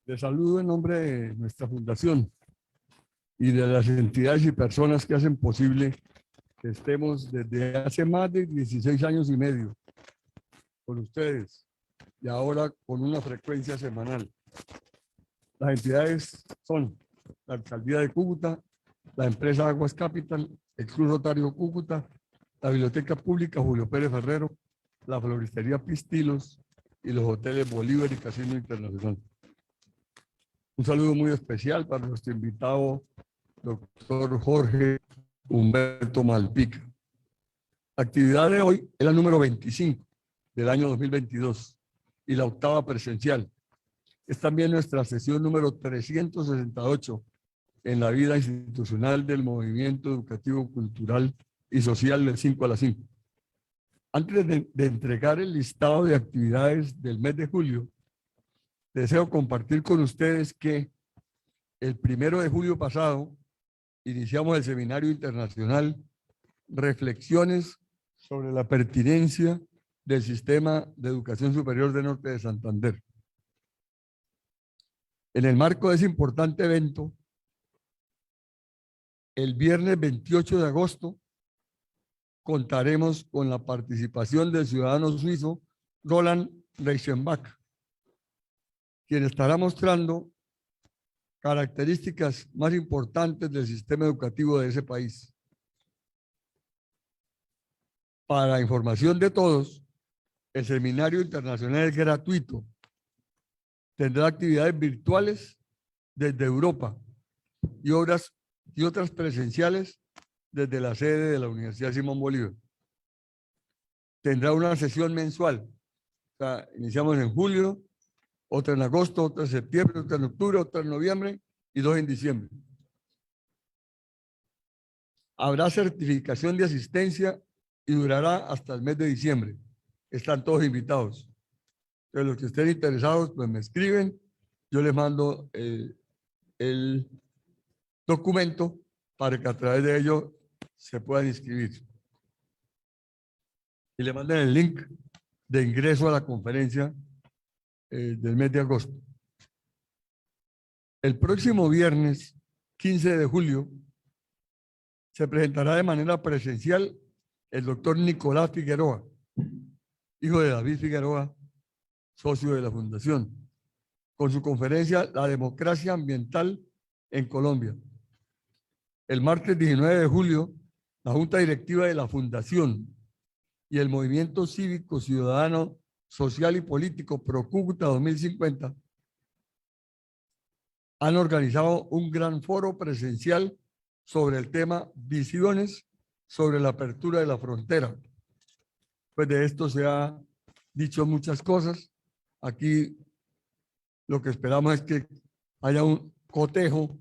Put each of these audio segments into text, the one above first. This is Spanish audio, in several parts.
Les saludo en nombre de nuestra fundación y de las entidades y personas que hacen posible que estemos desde hace más de 16 años y medio con ustedes y ahora con una frecuencia semanal. Las entidades son la Alcaldía de Cúcuta, la empresa Aguas Capital, el Club Rotario Cúcuta, la Biblioteca Pública Julio Pérez Ferrero, la Floristería Pistilos y los hoteles Bolívar y Casino Internacional. Un saludo muy especial para nuestro invitado, doctor Jorge Humberto Malpica. La actividad de hoy es la número 25 del año 2022 y la octava presencial. Es también nuestra sesión número 368 en la vida institucional del movimiento educativo, cultural y social del 5 a las 5. Antes de entregar el listado de actividades del mes de julio, deseo compartir con ustedes que el 1 de julio pasado iniciamos el Seminario Internacional Reflexiones sobre la pertinencia del Sistema de Educación Superior de Norte de Santander. En el marco de ese importante evento, el viernes 28 de agosto contaremos con la participación del ciudadano suizo Roland Reichenbach, quien estará mostrando características más importantes del sistema educativo de ese país. Para información de todos, el Seminario Internacional es gratuito. Tendrá actividades virtuales desde Europa y otras presenciales desde la sede de la Universidad Simón Bolívar. Tendrá una sesión mensual. O sea, iniciamos en julio, otra en agosto, otra en septiembre, otra en octubre, otra en noviembre y 2 en diciembre. Habrá certificación de asistencia y durará hasta el mes de diciembre. Están todos invitados. Entonces, los que estén interesados, pues me escriben. Yo les mando el documento para que a través de ello se puedan inscribir. Y le manden el link de ingreso a la conferencia del mes de agosto. El próximo viernes 15 de julio se presentará de manera presencial el doctor Nicolás Figueroa, hijo de David Figueroa, socio de la Fundación, con su conferencia La democracia ambiental en Colombia. El martes 19 de julio, la Junta Directiva de la Fundación y el Movimiento Cívico Ciudadano Social y Político Pro Cúcuta 2050 han organizado un gran foro presencial sobre el tema Visiones sobre la apertura de la frontera. Pues de esto se ha dicho muchas cosas. Aquí lo que esperamos es que haya un cotejo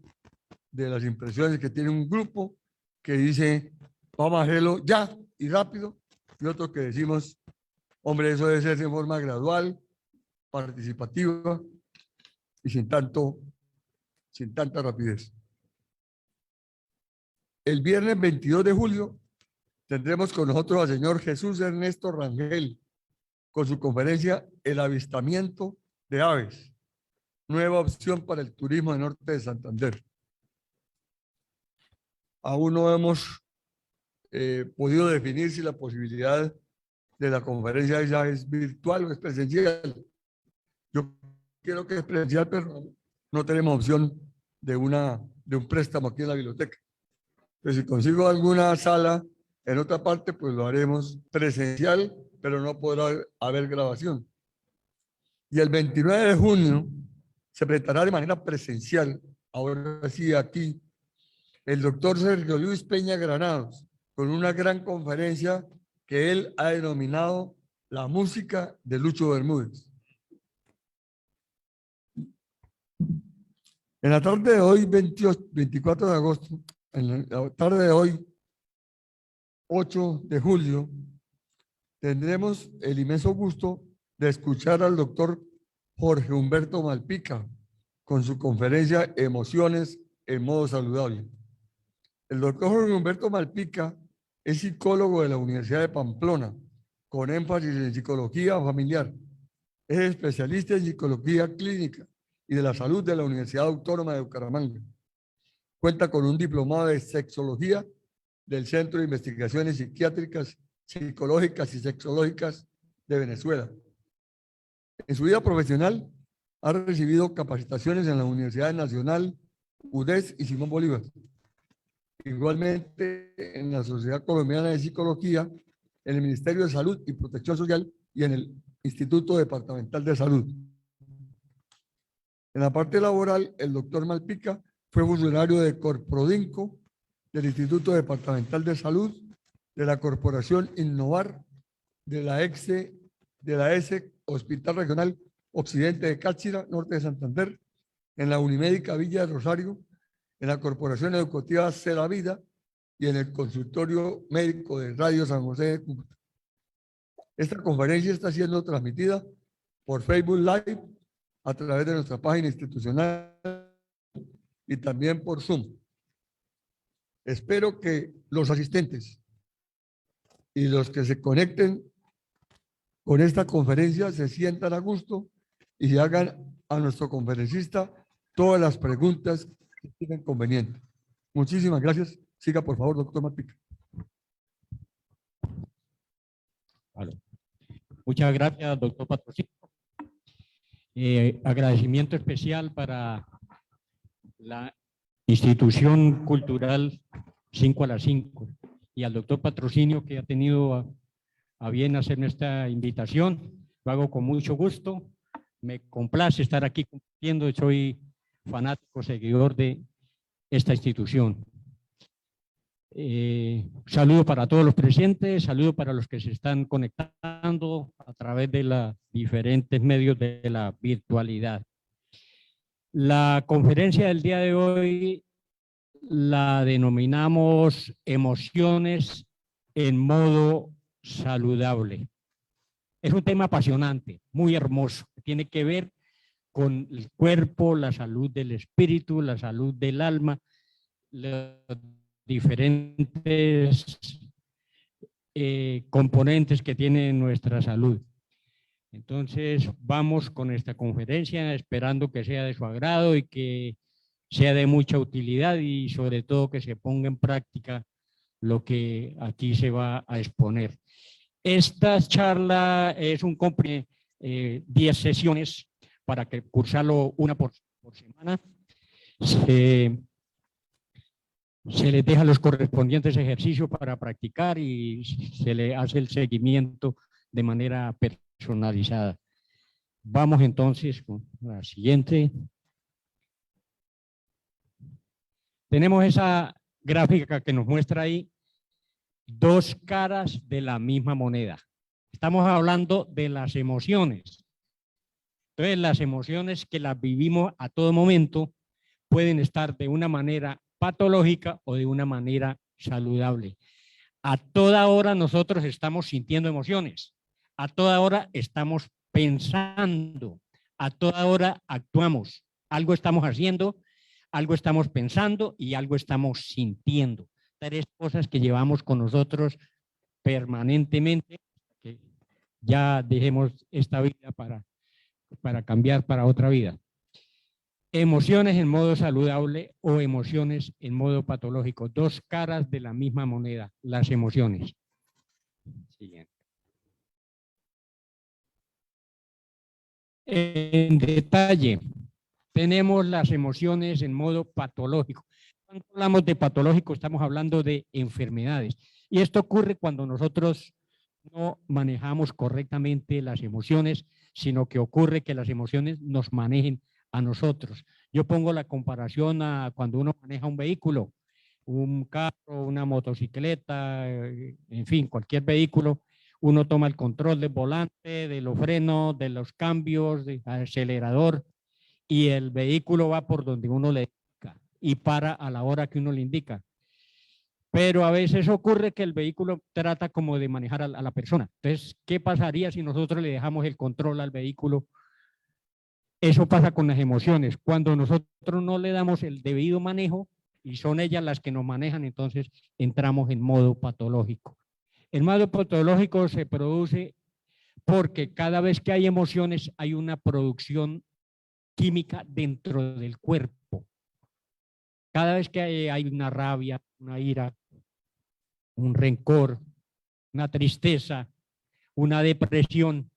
de las impresiones que tiene un grupo que dice vamos a hacerlo ya y rápido, y otros que decimos hombre, eso debe ser de forma gradual, participativa y sin tanta rapidez. El viernes 22 de julio tendremos con nosotros al señor Jesús Ernesto Rangel con su conferencia El avistamiento de aves, nueva opción para el turismo de Norte de Santander. Aún no hemos podido definir si la posibilidad de la conferencia ya es virtual o es presencial. Yo quiero que es presencial, pero no tenemos opción de un préstamo aquí en la biblioteca. Entonces, si consigo alguna sala en otra parte, pues lo haremos presencial, pero no podrá haber grabación. Y el 29 de junio se presentará de manera presencial, ahora sí aquí, el doctor Sergio Luis Peña Granados, con una gran conferencia que él ha denominado La música de Lucho Bermúdez. En la tarde de hoy, 24 de agosto, en la tarde de hoy, 8 de julio, tendremos el inmenso gusto de escuchar al doctor Jorge Humberto Malpica con su conferencia Emociones en modo saludable. El doctor Jorge Humberto Malpica es psicólogo de la Universidad de Pamplona, con énfasis en psicología familiar. Es especialista en psicología clínica y de la Salud de la Universidad Autónoma de Bucaramanga. Cuenta con un diplomado de sexología del Centro de Investigaciones Psiquiátricas, Psicológicas y Sexológicas de Venezuela. En su vida profesional ha recibido capacitaciones en la Universidad Nacional, UDES y Simón Bolívar. Igualmente en la Sociedad Colombiana de Psicología, en el Ministerio de Salud y Protección Social y en el Instituto Departamental de Salud. En la parte laboral, el doctor Malpica fue funcionario de Corprodinco, del Instituto Departamental de Salud, de la Corporación Innovar, de la ESE Hospital Regional Occidente de Cáchira, Norte de Santander, en la Unimédica Villa de Rosario, en la Corporación Educativa Cela Vida y en el Consultorio Médico de Radio San José de Cúcuta. Esta conferencia está siendo transmitida por Facebook Live a través de nuestra página institucional y también por Zoom. Espero que los asistentes y los que se conecten con esta conferencia se sientan a gusto y se hagan a nuestro conferencista todas las preguntas que tengan conveniente. Muchísimas gracias. Siga, por favor, doctor Malpica. Vale. Muchas gracias, doctor Patrocinio. Agradecimiento especial para la institución cultural 5 a las 5 y al doctor Patrocinio, que ha tenido a bien hacerme esta invitación. Lo hago con mucho gusto. Me complace estar aquí compartiendo. Soy fanático, seguidor de esta institución. Saludo para todos los presentes, saludo para los que se están conectando a través de los diferentes medios de la virtualidad. La conferencia del día de hoy la denominamos Emociones en modo saludable. Es un tema apasionante, muy hermoso, que tiene que ver con el cuerpo, la salud del espíritu, la salud del alma, los diferentes componentes que tiene nuestra salud. Entonces vamos con esta conferencia esperando que sea de su agrado y que sea de mucha utilidad y sobre todo que se ponga en práctica lo que aquí se va a exponer. Esta charla es un 10 sesiones para que cursarlo una por semana. Se les deja los correspondientes ejercicios para practicar y se le hace el seguimiento de manera personalizada. Vamos entonces con la siguiente. Tenemos esa gráfica que nos muestra ahí dos caras de la misma moneda. Estamos hablando de las emociones. Entonces, las emociones que las vivimos a todo momento pueden estar de una manera patológica o de una manera saludable. A toda hora nosotros estamos sintiendo emociones, a toda hora estamos pensando, a toda hora actuamos, algo estamos haciendo, algo estamos pensando y algo estamos sintiendo. Tres cosas que llevamos con nosotros permanentemente, que ya dejemos esta vida para cambiar para otra vida. Emociones en modo saludable o emociones en modo patológico. Dos caras de la misma moneda, las emociones. Siguiente. En detalle, tenemos las emociones en modo patológico. Cuando hablamos de patológico, estamos hablando de enfermedades. Y esto ocurre cuando nosotros no manejamos correctamente las emociones, sino que ocurre que las emociones nos manejen a nosotros. Yo pongo la comparación a cuando uno maneja un vehículo, un carro, una motocicleta, en fin, cualquier vehículo. Uno toma el control del volante, de los frenos, de los cambios, del acelerador, y el vehículo va por donde uno le indica y para a la hora que uno le indica. Pero a veces ocurre que el vehículo trata como de manejar a la persona. Entonces, ¿qué pasaría si nosotros le dejamos el control al vehículo? Eso pasa con las emociones. Cuando nosotros no le damos el debido manejo y son ellas las que nos manejan, entonces entramos en modo patológico. El modo patológico se produce porque cada vez que hay emociones hay una producción química dentro del cuerpo. Cada vez que hay una rabia, una ira, un rencor, una tristeza, una depresión,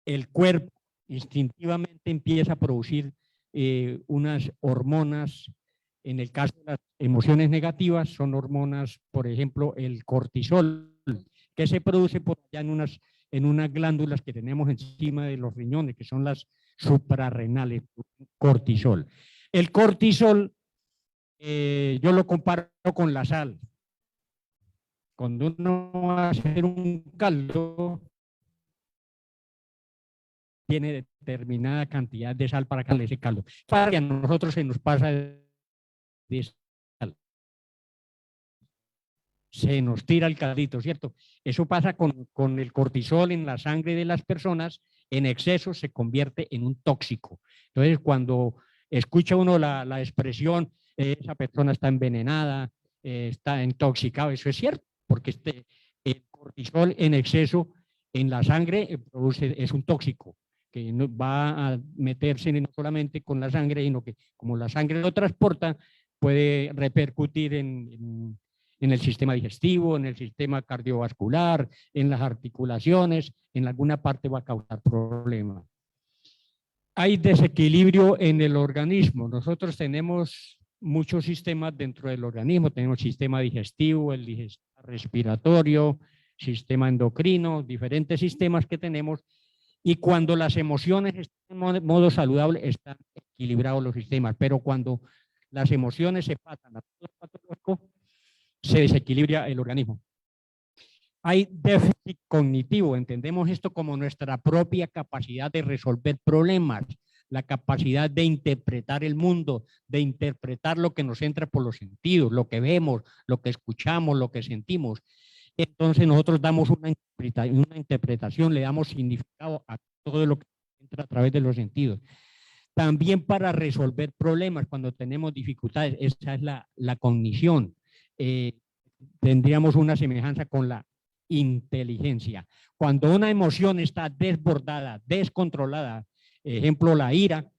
el cuerpo instintivamente empieza a producir unas hormonas. En el caso de las emociones negativas son hormonas, por ejemplo, el cortisol, que se produce por allá en unas glándulas que tenemos encima de los riñones, que son las suprarrenales, cortisol. El cortisol, yo lo comparo con la sal. Cuando uno va a hacer un caldo, tiene determinada cantidad de sal para calar ese caldo. Para que a nosotros se nos pasa de sal. Se nos tira el caldito, ¿cierto? Eso pasa con el cortisol en la sangre de las personas, en exceso se convierte en un tóxico. Entonces, cuando escucha uno la expresión, esa persona está envenenada, está intoxicada, eso es cierto, porque el cortisol en exceso en la sangre es un tóxico, que no va a meterse no solamente con la sangre, sino que como la sangre lo transporta, puede repercutir en el sistema digestivo, en el sistema cardiovascular, en las articulaciones, en alguna parte va a causar problemas. Hay desequilibrio en el organismo. Nosotros tenemos muchos sistemas dentro del organismo. Tenemos sistema digestivo, el respiratorio, sistema endocrino, diferentes sistemas que tenemos. Y cuando las emociones están en modo saludable, están equilibrados los sistemas. Pero cuando las emociones se pasan a todo patológico, se desequilibra el organismo. Hay déficit cognitivo, entendemos esto como nuestra propia capacidad de resolver problemas, la capacidad de interpretar el mundo, de interpretar lo que nos entra por los sentidos, lo que vemos, lo que escuchamos, lo que sentimos. Entonces nosotros damos una interpretación, le damos significado a todo lo que entra a través de los sentidos. También para resolver problemas, cuando tenemos dificultades, esa es la cognición. Tendríamos una semejanza con la inteligencia. Cuando una emoción está desbordada, descontrolada, ejemplo la ira,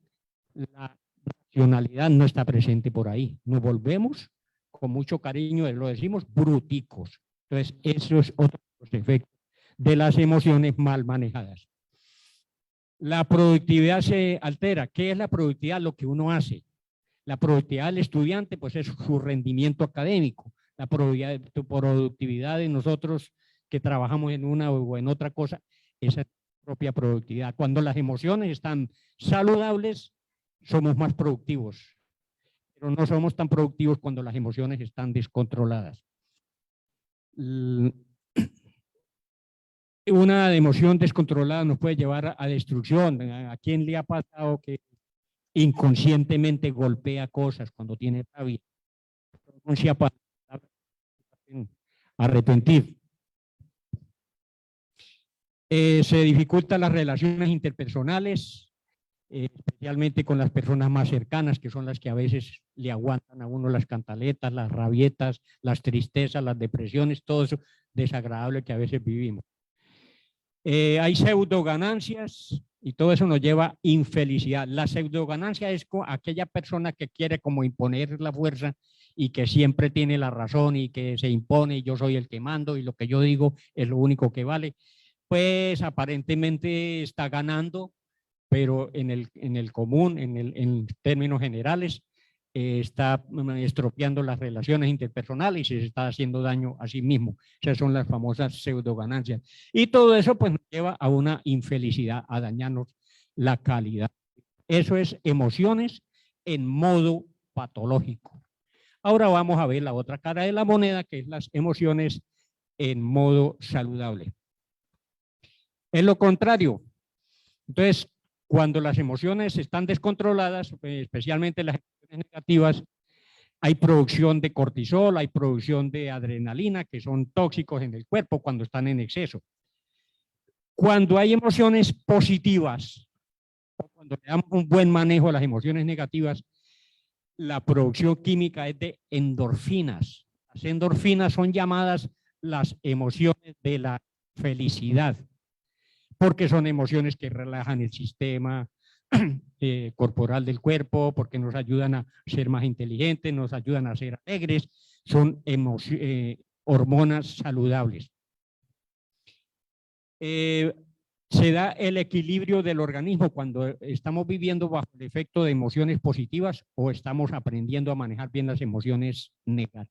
la racionalidad no está presente por ahí. Nos volvemos, con mucho cariño lo decimos, bruticos. Entonces, eso es otro de los efectos de las emociones mal manejadas. La productividad se altera. ¿Qué es la productividad? Lo que uno hace. La productividad del estudiante, pues es su rendimiento académico. La productividad de nosotros que trabajamos en una o en otra cosa, esa es la propia productividad. Cuando las emociones están saludables, somos más productivos, pero no somos tan productivos cuando las emociones están descontroladas. Una emoción descontrolada nos puede llevar a destrucción. ¿A quién le ha pasado que inconscientemente golpea cosas cuando tiene rabia? Arrepentir. Se dificultan las relaciones interpersonales, especialmente con las personas más cercanas, que son las que a veces le aguantan a uno las cantaletas, las rabietas, las tristezas, las depresiones, todo eso desagradable que a veces vivimos. Hay pseudo ganancias y todo eso nos lleva a infelicidad. La pseudo ganancia es aquella persona que quiere como imponer la fuerza y que siempre tiene la razón y que se impone, y yo soy el que mando y lo que yo digo es lo único que vale. Pues aparentemente está ganando, pero en el común, en términos generales, está estropeando las relaciones interpersonales y se está haciendo daño a sí mismo. Esas son las famosas pseudo ganancias. Y todo eso pues nos lleva a una infelicidad, a dañarnos la calidad. Eso es emociones en modo patológico. Ahora vamos a ver la otra cara de la moneda, que es las emociones en modo saludable. Es lo contrario. Entonces, cuando las emociones están descontroladas, especialmente las emociones negativas, hay producción de cortisol, hay producción de adrenalina, que son tóxicos en el cuerpo cuando están en exceso. Cuando hay emociones positivas, o cuando le damos un buen manejo a las emociones negativas, la producción química es de endorfinas. Las endorfinas son llamadas las emociones de la felicidad, porque son emociones que relajan el sistema, corporal del cuerpo, porque nos ayudan a ser más inteligentes, nos ayudan a ser alegres, son hormonas saludables. Se da el equilibrio del organismo cuando estamos viviendo bajo el efecto de emociones positivas o estamos aprendiendo a manejar bien las emociones negativas.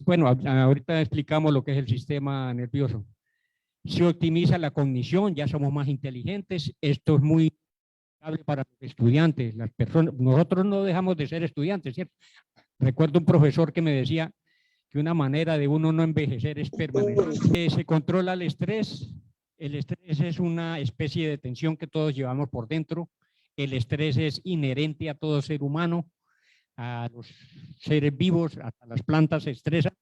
Bueno, ahorita explicamos lo que es el sistema nervioso. Se optimiza la cognición, ya somos más inteligentes. Esto es muy aplicable para los estudiantes, las personas. Nosotros no dejamos de ser estudiantes, ¿cierto? Recuerdo un profesor que me decía que una manera de uno no envejecer es permanecer. Se controla el estrés. El estrés es una especie de tensión que todos llevamos por dentro. El estrés es inherente a todo ser humano, a los seres vivos, hasta las plantas se estresan.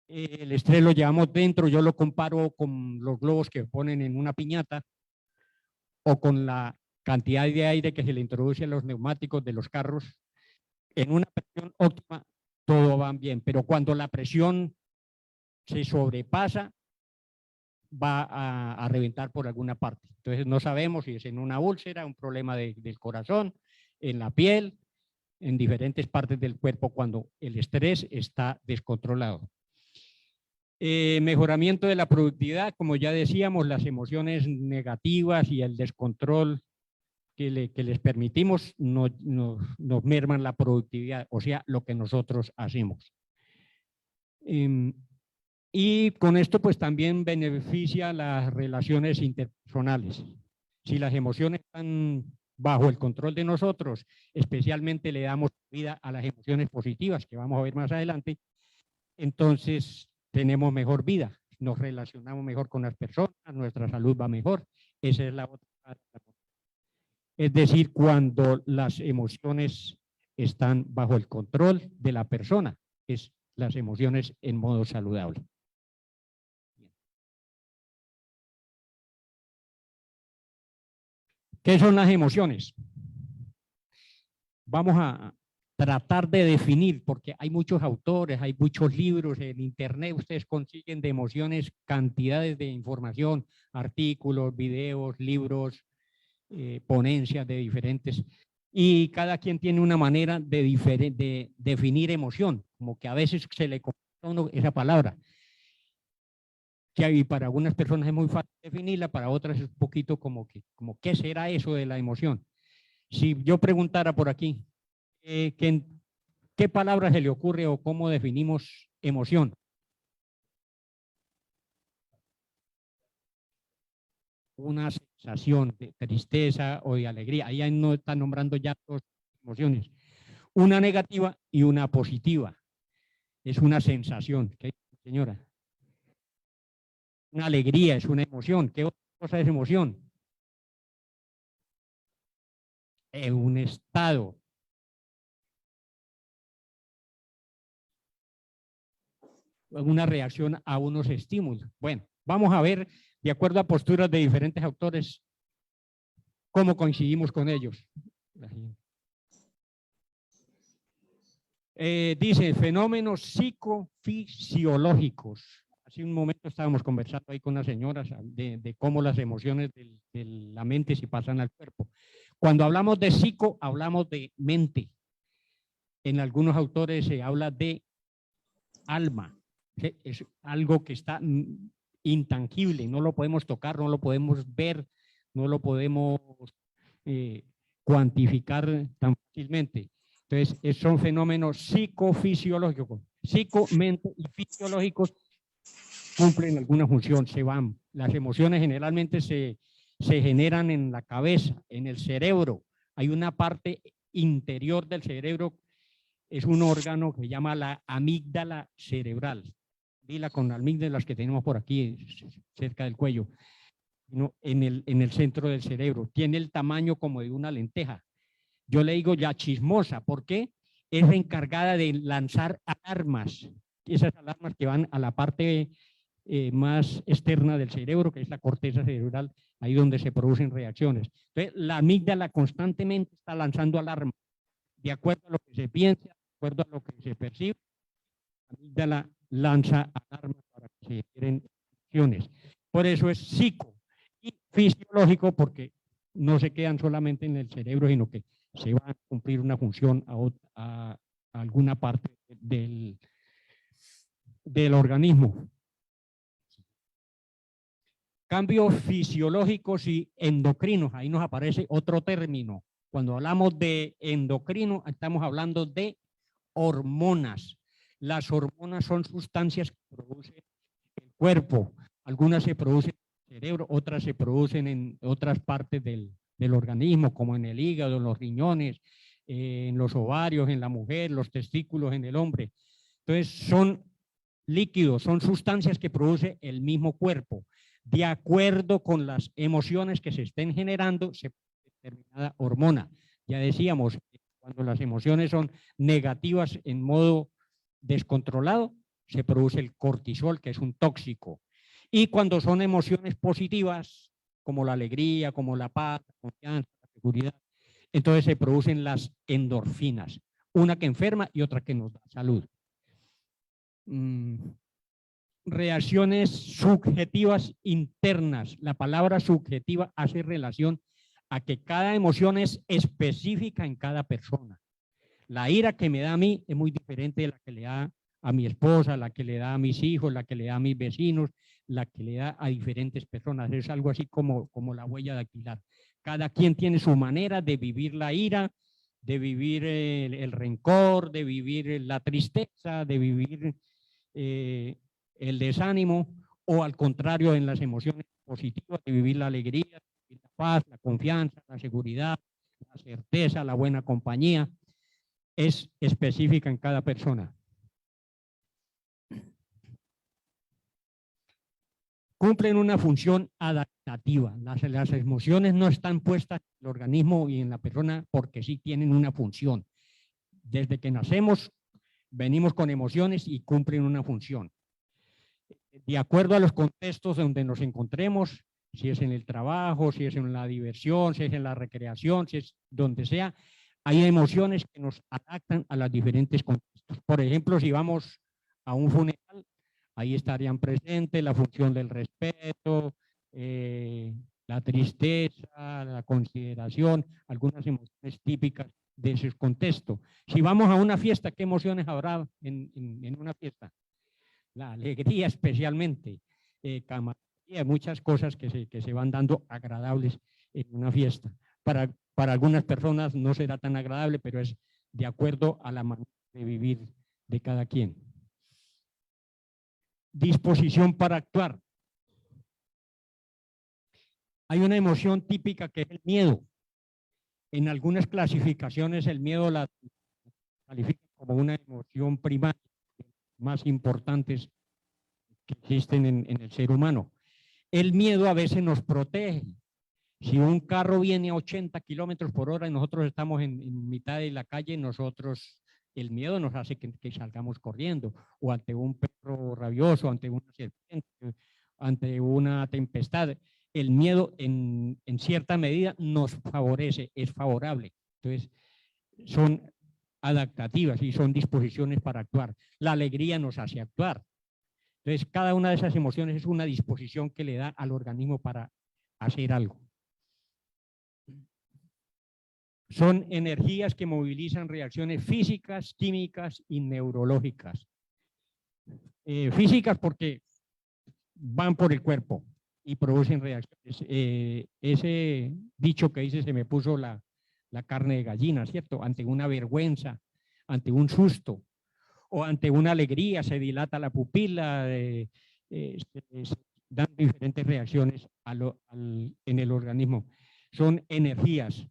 El estrés lo llevamos dentro, yo lo comparo con los globos que ponen en una piñata o con la cantidad de aire que se le introduce a los neumáticos de los carros. En una presión óptima todo va bien, pero cuando la presión se sobrepasa va a reventar por alguna parte. Entonces no sabemos si es en una úlcera, un problema del corazón, en la piel, en diferentes partes del cuerpo cuando el estrés está descontrolado. Mejoramiento de la productividad, como ya decíamos, las emociones negativas y el descontrol que les permitimos nos merman la productividad, o sea, lo que nosotros hacemos. Y con esto pues también beneficia las relaciones interpersonales. Si las emociones están bajo el control de nosotros, especialmente le damos vida a las emociones positivas, que vamos a ver más adelante, entonces tenemos mejor vida, nos relacionamos mejor con las personas, nuestra salud va mejor. Esa es la otra parte. Es decir, cuando las emociones están bajo el control de la persona, es las emociones en modo saludable. ¿Qué son las emociones? Vamos a tratar de definir, porque hay muchos autores, hay muchos libros en internet, ustedes consiguen de emociones cantidades de información, artículos, videos, libros, ponencias de diferentes, y cada quien tiene una manera de definir emoción, como que a veces se le complica a uno esa palabra, que para algunas personas es muy fácil definirla, para otras es un poquito como ¿qué será eso de la emoción? Si yo preguntara por aquí, ¿qué palabra se le ocurre o cómo definimos emoción? Una sensación de tristeza o de alegría. Ahí no están nombrando ya dos emociones. Una negativa y una positiva. Es una sensación. ¿Qué, señora? Una alegría es una emoción. ¿Qué otra cosa es emoción? Un estado. Una reacción a unos estímulos. Bueno, vamos a ver, de acuerdo a posturas de diferentes autores, cómo coincidimos con ellos. Dice, fenómenos psicofisiológicos. Hace un momento estábamos conversando ahí con las señoras de cómo las emociones de la mente se pasan al cuerpo. Cuando hablamos de psico, hablamos de mente. En algunos autores se habla de alma. Es algo que está intangible, no lo podemos tocar, no lo podemos ver, no lo podemos cuantificar tan fácilmente. Entonces, son fenómenos psicofisiológicos. Psico, mente y fisiológicos cumplen alguna función, se van. Las emociones generalmente se generan en la cabeza, en el cerebro. Hay una parte interior del cerebro, es un órgano que se llama la amígdala cerebral. Dila con amígdalas que tenemos por aquí, cerca del cuello, ¿no? En el centro del cerebro. Tiene el tamaño como de una lenteja. Yo le digo ya chismosa, ¿por qué? Es la encargada de lanzar alarmas, esas alarmas que van a la parte más externa del cerebro, que es la corteza cerebral, ahí donde se producen reacciones. Entonces, la amígdala constantemente está lanzando alarmas, de acuerdo a lo que se piensa, de acuerdo a lo que se percibe, la amígdala lanza alarmas para que se generen reacciones. Por eso es psico. Y fisiológico porque no se quedan solamente en el cerebro, sino que se va a cumplir una función a alguna parte del organismo. Cambios fisiológicos y endocrinos, ahí nos aparece otro término. Cuando hablamos de endocrino, estamos hablando de hormonas. Las hormonas son sustancias que produce el cuerpo. Algunas se producen en el cerebro, otras se producen en otras partes del organismo, como en el hígado, en los riñones, en los ovarios, en la mujer, los testículos en el hombre. Entonces son líquidos, son sustancias que produce el mismo cuerpo. De acuerdo con las emociones que se estén generando, se determinada hormona. Ya decíamos, cuando las emociones son negativas en modo descontrolado, se produce el cortisol, que es un tóxico. Y cuando son emociones positivas, como la alegría, como la paz, la confianza, la seguridad, entonces se producen las endorfinas, una que enferma y otra que nos da salud. Reacciones subjetivas internas. La palabra subjetiva hace relación a que cada emoción es específica en cada persona. La ira que me da a mí es muy diferente de la que le da a mi esposa, la que le da a mis hijos, la que le da a mis vecinos, la que le da a diferentes personas. Es algo así como la huella dactilar. Cada quien tiene su manera de vivir la ira, de vivir el rencor, de vivir la tristeza, de vivir el desánimo, o al contrario, en las emociones positivas, de vivir la alegría, la paz, la confianza, la seguridad, la certeza, la buena compañía. Es específica en cada persona. Cumplen una función adaptativa. Las emociones no están puestas en el organismo y en la persona porque sí tienen una función. Desde que nacemos, venimos con emociones y cumplen una función. De acuerdo a los contextos donde nos encontremos, si es en el trabajo, si es en la diversión, si es en la recreación, si es donde sea, hay emociones que nos adaptan a los diferentes contextos. Por ejemplo, si vamos a un funeral, ahí estarían presentes la función del respeto, la tristeza, la consideración, algunas emociones típicas de ese contexto. Si vamos a una fiesta, ¿qué emociones habrá en una fiesta? La alegría especialmente, camaradería, muchas cosas que se van dando agradables en una fiesta. Para algunas personas no será tan agradable, pero es de acuerdo a la manera de vivir de cada quien. Disposición para actuar. Hay una emoción típica que es el miedo. En algunas clasificaciones el miedo la califica como una emoción primaria, más importantes que existen en el ser humano. El miedo a veces nos protege. Si un carro viene a 80 kilómetros por hora y nosotros estamos en mitad de la calle, el miedo nos hace que salgamos corriendo, o ante un perro rabioso, ante una serpiente, ante una tempestad. El miedo en cierta medida nos favorece, es favorable. Entonces, son adaptativas y son disposiciones para actuar. La alegría nos hace actuar. Entonces, cada una de esas emociones es una disposición que le da al organismo para hacer algo. Son energías que movilizan reacciones físicas, químicas y neurológicas. Físicas porque van por el cuerpo y producen reacciones. Ese dicho que dice, se me puso la carne de gallina, ¿cierto? Ante una vergüenza, ante un susto o ante una alegría, se dilata la pupila, se dan diferentes reacciones en el organismo. Son energías.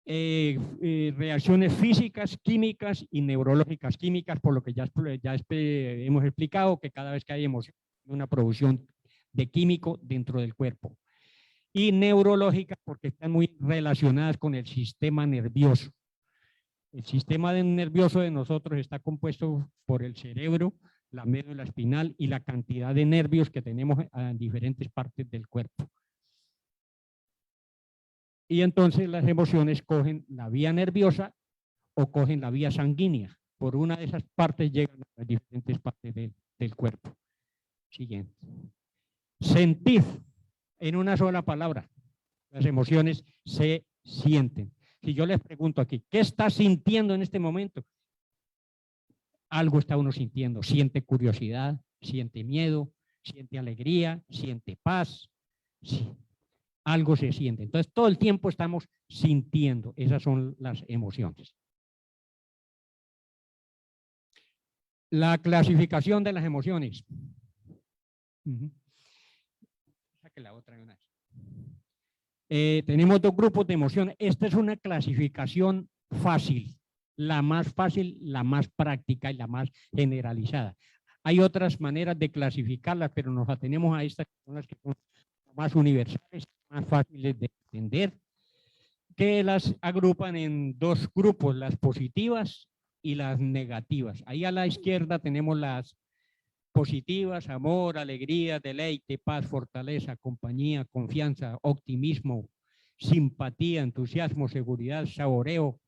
Reacciones físicas, químicas y neurológicas. Químicas, por lo que ya hemos explicado, que cada vez que hay emoción, hay una producción de químico dentro del cuerpo. Y neurológicas porque están muy relacionadas con el sistema nervioso. El sistema nervioso de nosotros está compuesto por el cerebro, la médula espinal y la cantidad de nervios que tenemos en diferentes partes del cuerpo. Y entonces las emociones cogen la vía nerviosa o cogen la vía sanguínea. Por una de esas partes llegan a las diferentes partes del cuerpo. Siguiente. Sentir. En una sola palabra, las emociones se sienten. Si yo les pregunto aquí, ¿qué está sintiendo en este momento? Algo está uno sintiendo, siente curiosidad, siente miedo, siente alegría, siente paz, sí, algo se siente. Entonces todo el tiempo estamos sintiendo, esas son las emociones. La clasificación de las emociones. Saque la otra una vez. Tenemos dos grupos de emociones. Esta es una clasificación fácil, la más fácil, la más práctica y la más generalizada. Hay otras maneras de clasificarlas, pero nos atenemos a estas personas que son más universales, más fáciles de entender, que las agrupan en dos grupos, las positivas y las negativas. Ahí a la izquierda tenemos las positivas: amor, alegría, deleite, paz, fortaleza, compañía, confianza, optimismo, simpatía, entusiasmo, seguridad, saboreo,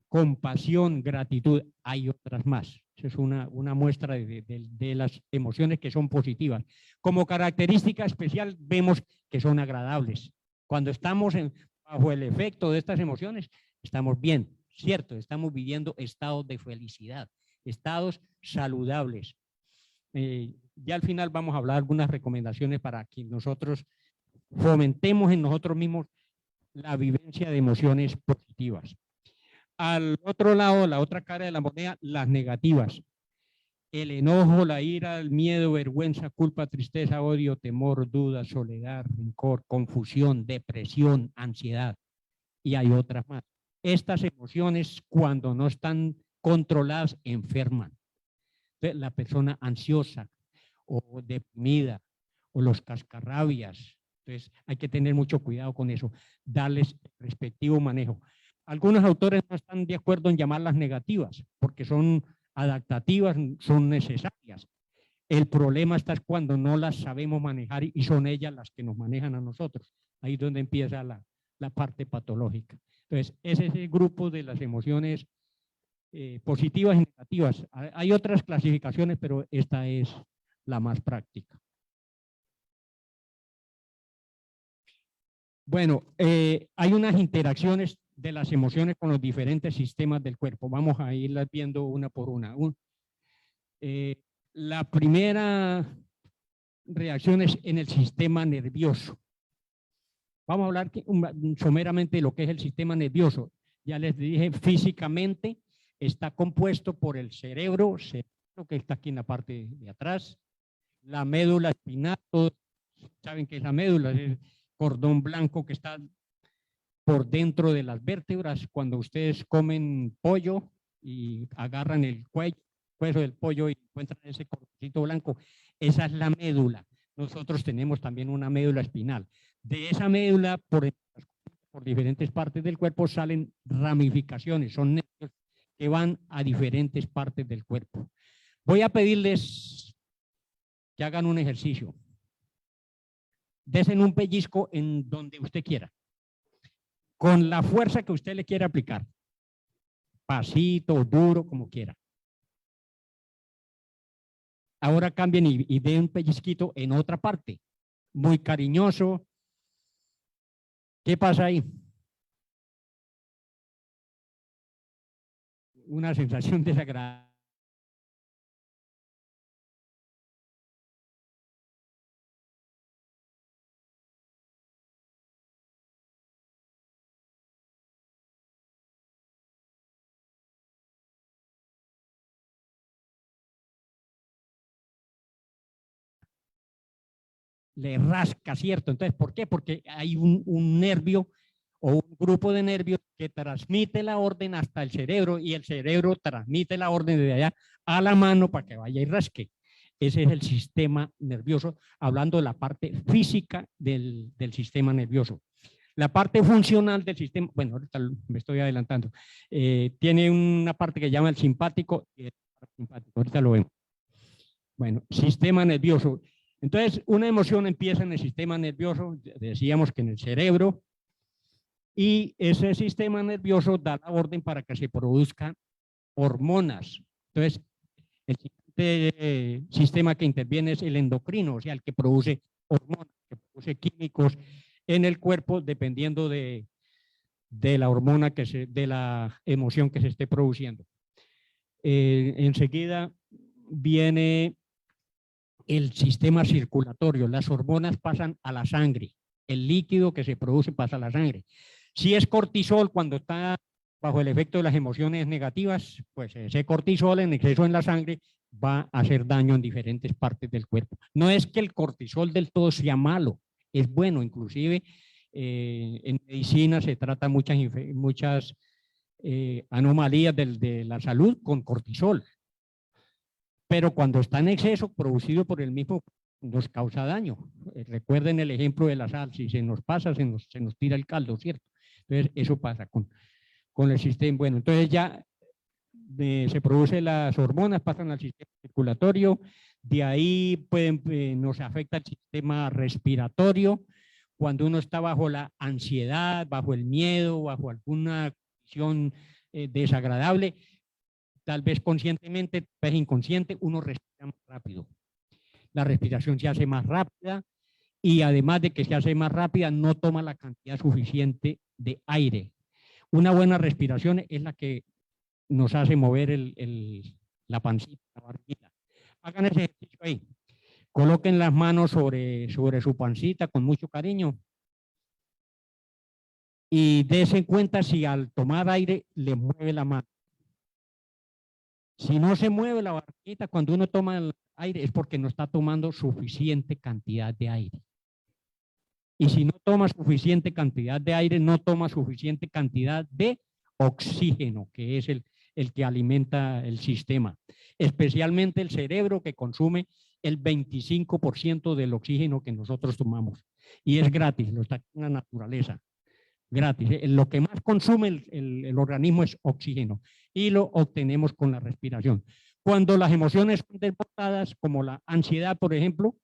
compasión, gratitud. Hay otras más. Esa es una muestra de las emociones que son positivas. Como característica especial vemos que son agradables. Cuando estamos bajo el efecto de estas emociones, estamos bien, ¿cierto? Estamos viviendo estados de felicidad, estados saludables. Ya al final vamos a hablar algunas recomendaciones para que nosotros fomentemos en nosotros mismos la vivencia de emociones positivas. Al otro lado, la otra cara de la moneda, las negativas. El enojo, la ira, el miedo, vergüenza, culpa, tristeza, odio, temor, duda, soledad, rencor, confusión, depresión, ansiedad. Y hay otras más. Estas emociones, cuando no están controladas, enferman. Entonces, la persona ansiosa o deprimida o los cascarrabias. Entonces, hay que tener mucho cuidado con eso, darles respectivo manejo. Algunos autores no están de acuerdo en llamarlas negativas, porque son adaptativas, son necesarias. El problema está cuando no las sabemos manejar y son ellas las que nos manejan a nosotros. Ahí es donde empieza la parte patológica. Entonces, ese es el grupo de las emociones positivas y negativas. Hay otras clasificaciones, pero esta es la más práctica. Bueno, hay unas interacciones de las emociones con los diferentes sistemas del cuerpo. Vamos a irlas viendo una por una. La primera reacción es en el sistema nervioso. Vamos a hablar someramente de lo que es el sistema nervioso. Ya les dije, físicamente está compuesto por el cerebro que está aquí en la parte de atrás, la médula espinal, todos saben que es la médula, es el cordón blanco que está por dentro de las vértebras. Cuando ustedes comen pollo y agarran el cuello del pollo y encuentran ese cordoncito blanco, esa es la médula. Nosotros tenemos también una médula espinal. De esa médula, por diferentes partes del cuerpo, salen ramificaciones, son nervios que van a diferentes partes del cuerpo. Voy a pedirles que hagan un ejercicio. Desen un pellizco en donde usted quiera, con la fuerza que usted le quiera aplicar. Pasito, duro, como quiera. Ahora cambien y den un pellizquito en otra parte, muy cariñoso. ¿Qué pasa ahí? Una sensación desagradable. Le rasca, ¿cierto? Entonces, ¿por qué? Porque hay un nervio o un grupo de nervios que transmite la orden hasta el cerebro y el cerebro transmite la orden de allá a la mano para que vaya y rasque. Ese es el sistema nervioso, hablando de la parte física del sistema nervioso. La parte funcional del sistema, bueno, ahorita me estoy adelantando, tiene una parte que se llama el simpático y el parasimpático, ahorita lo vemos. Bueno, sistema nervioso. Entonces, una emoción empieza en el sistema nervioso, decíamos que en el cerebro, y ese sistema nervioso da la orden para que se produzcan hormonas. Entonces, el siguiente sistema que interviene es el endocrino, o sea, el que produce hormonas, que produce produce químicos en el cuerpo dependiendo de la hormona de la emoción que se esté produciendo. Enseguida viene el sistema circulatorio. Las hormonas pasan a la sangre. El líquido que se produce pasa a la sangre. Si es cortisol, cuando está bajo el efecto de las emociones negativas, pues ese cortisol en exceso en la sangre va a hacer daño en diferentes partes del cuerpo. No es que el cortisol del todo sea malo, es bueno, inclusive en medicina se trata muchas anomalías de la salud con cortisol, pero cuando está en exceso, producido por el mismo, nos causa daño. Recuerden el ejemplo de la sal, si se nos pasa, se nos tira el caldo, ¿cierto? Entonces, eso pasa con el sistema. Bueno, entonces ya se producen las hormonas, pasan al sistema circulatorio, de ahí nos afecta el sistema respiratorio. Cuando uno está bajo la ansiedad, bajo el miedo, bajo alguna condición desagradable, tal vez conscientemente, tal vez inconsciente, uno respira más rápido. La respiración se hace más rápida y además de que se hace más rápida, no toma la cantidad suficiente de aire. Una buena respiración es la que nos hace mover la pancita, la barriguita. Hagan ese ejercicio ahí. Coloquen las manos sobre su pancita con mucho cariño y dense cuenta si al tomar aire le mueve la mano. Si no se mueve la barriguita cuando uno toma el aire es porque no está tomando suficiente cantidad de aire. Y si no toma suficiente cantidad de aire, no toma suficiente cantidad de oxígeno, que es el que alimenta el sistema. Especialmente el cerebro, que consume el 25% del oxígeno que nosotros tomamos. Y es gratis, lo está en la naturaleza. Gratis. Lo que más consume el organismo es oxígeno y lo obtenemos con la respiración. Cuando las emociones son desbordadas, como la ansiedad, por ejemplo,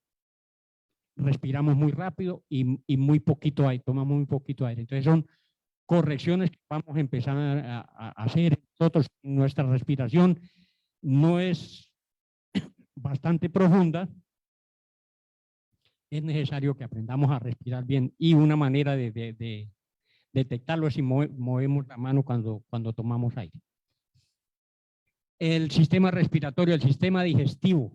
respiramos muy rápido y muy poquito aire, tomamos muy poquito aire. Entonces son correcciones que vamos a empezar a hacer nosotros. Nuestra respiración no es bastante profunda. Es necesario que aprendamos a respirar bien y una manera de detectarlo es si movemos la mano cuando tomamos aire. El sistema respiratorio, el sistema digestivo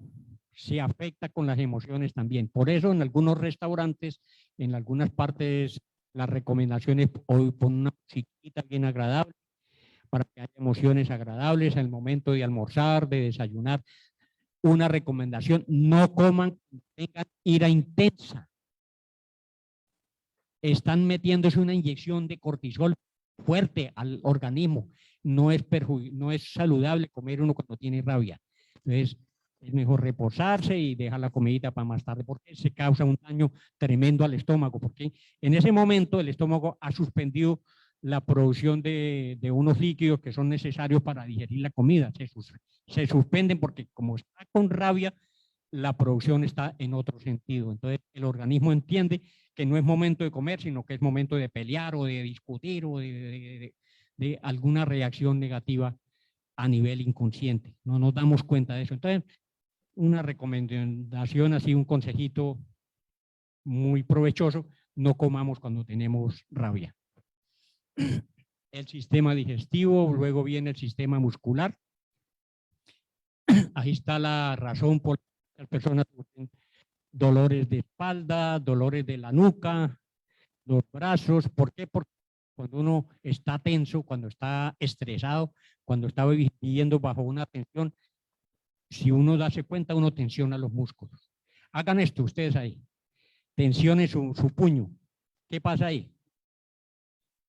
se afecta con las emociones también. Por eso en algunos restaurantes, en algunas partes, las recomendaciones hoy ponen una musiquita bien agradable para que haya emociones agradables al momento de almorzar, de desayunar. Una recomendación: no coman cuando tengan ira intensa. Están metiéndose una inyección de cortisol fuerte al organismo. No es saludable comer uno cuando tiene rabia. Entonces, es mejor reposarse y dejar la comidita para más tarde, porque se causa un daño tremendo al estómago, porque en ese momento el estómago ha suspendido la producción de unos líquidos que son necesarios para digerir la comida. Se suspenden porque como está con rabia, la producción está en otro sentido. Entonces el organismo entiende que no es momento de comer, sino que es momento de pelear o de discutir o de alguna reacción negativa a nivel inconsciente. No nos damos cuenta de eso. Entonces, una recomendación, así un consejito muy provechoso: no comamos cuando tenemos rabia. El sistema digestivo, luego viene el sistema muscular. Ahí está la razón por la que las personas tienen dolores de espalda, dolores de la nuca, los brazos. ¿Por qué? Porque cuando uno está tenso, cuando está estresado, cuando está viviendo bajo una tensión, si uno darse cuenta, uno tensiona los músculos. Hagan esto ustedes ahí. Tensionen su puño. ¿Qué pasa ahí?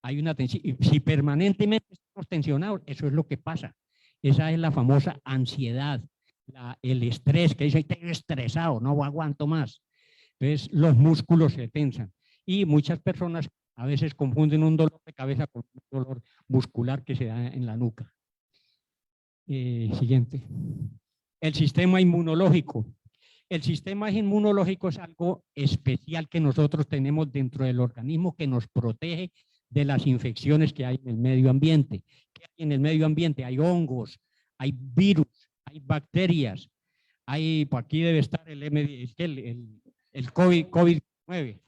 Hay una tensión. Y si permanentemente estamos tensionados, eso es lo que pasa. Esa es la famosa ansiedad, el estrés, que dice: estoy estresado, no aguanto más. Entonces los músculos se tensan. Y muchas personas a veces confunden un dolor de cabeza con un dolor muscular que se da en la nuca. Siguiente. El sistema inmunológico. El sistema inmunológico es algo especial que nosotros tenemos dentro del organismo, que nos protege de las infecciones que hay en el medio ambiente. ¿Qué hay en el medio ambiente? Hay hongos, hay virus, hay bacterias, por aquí debe estar el COVID-19.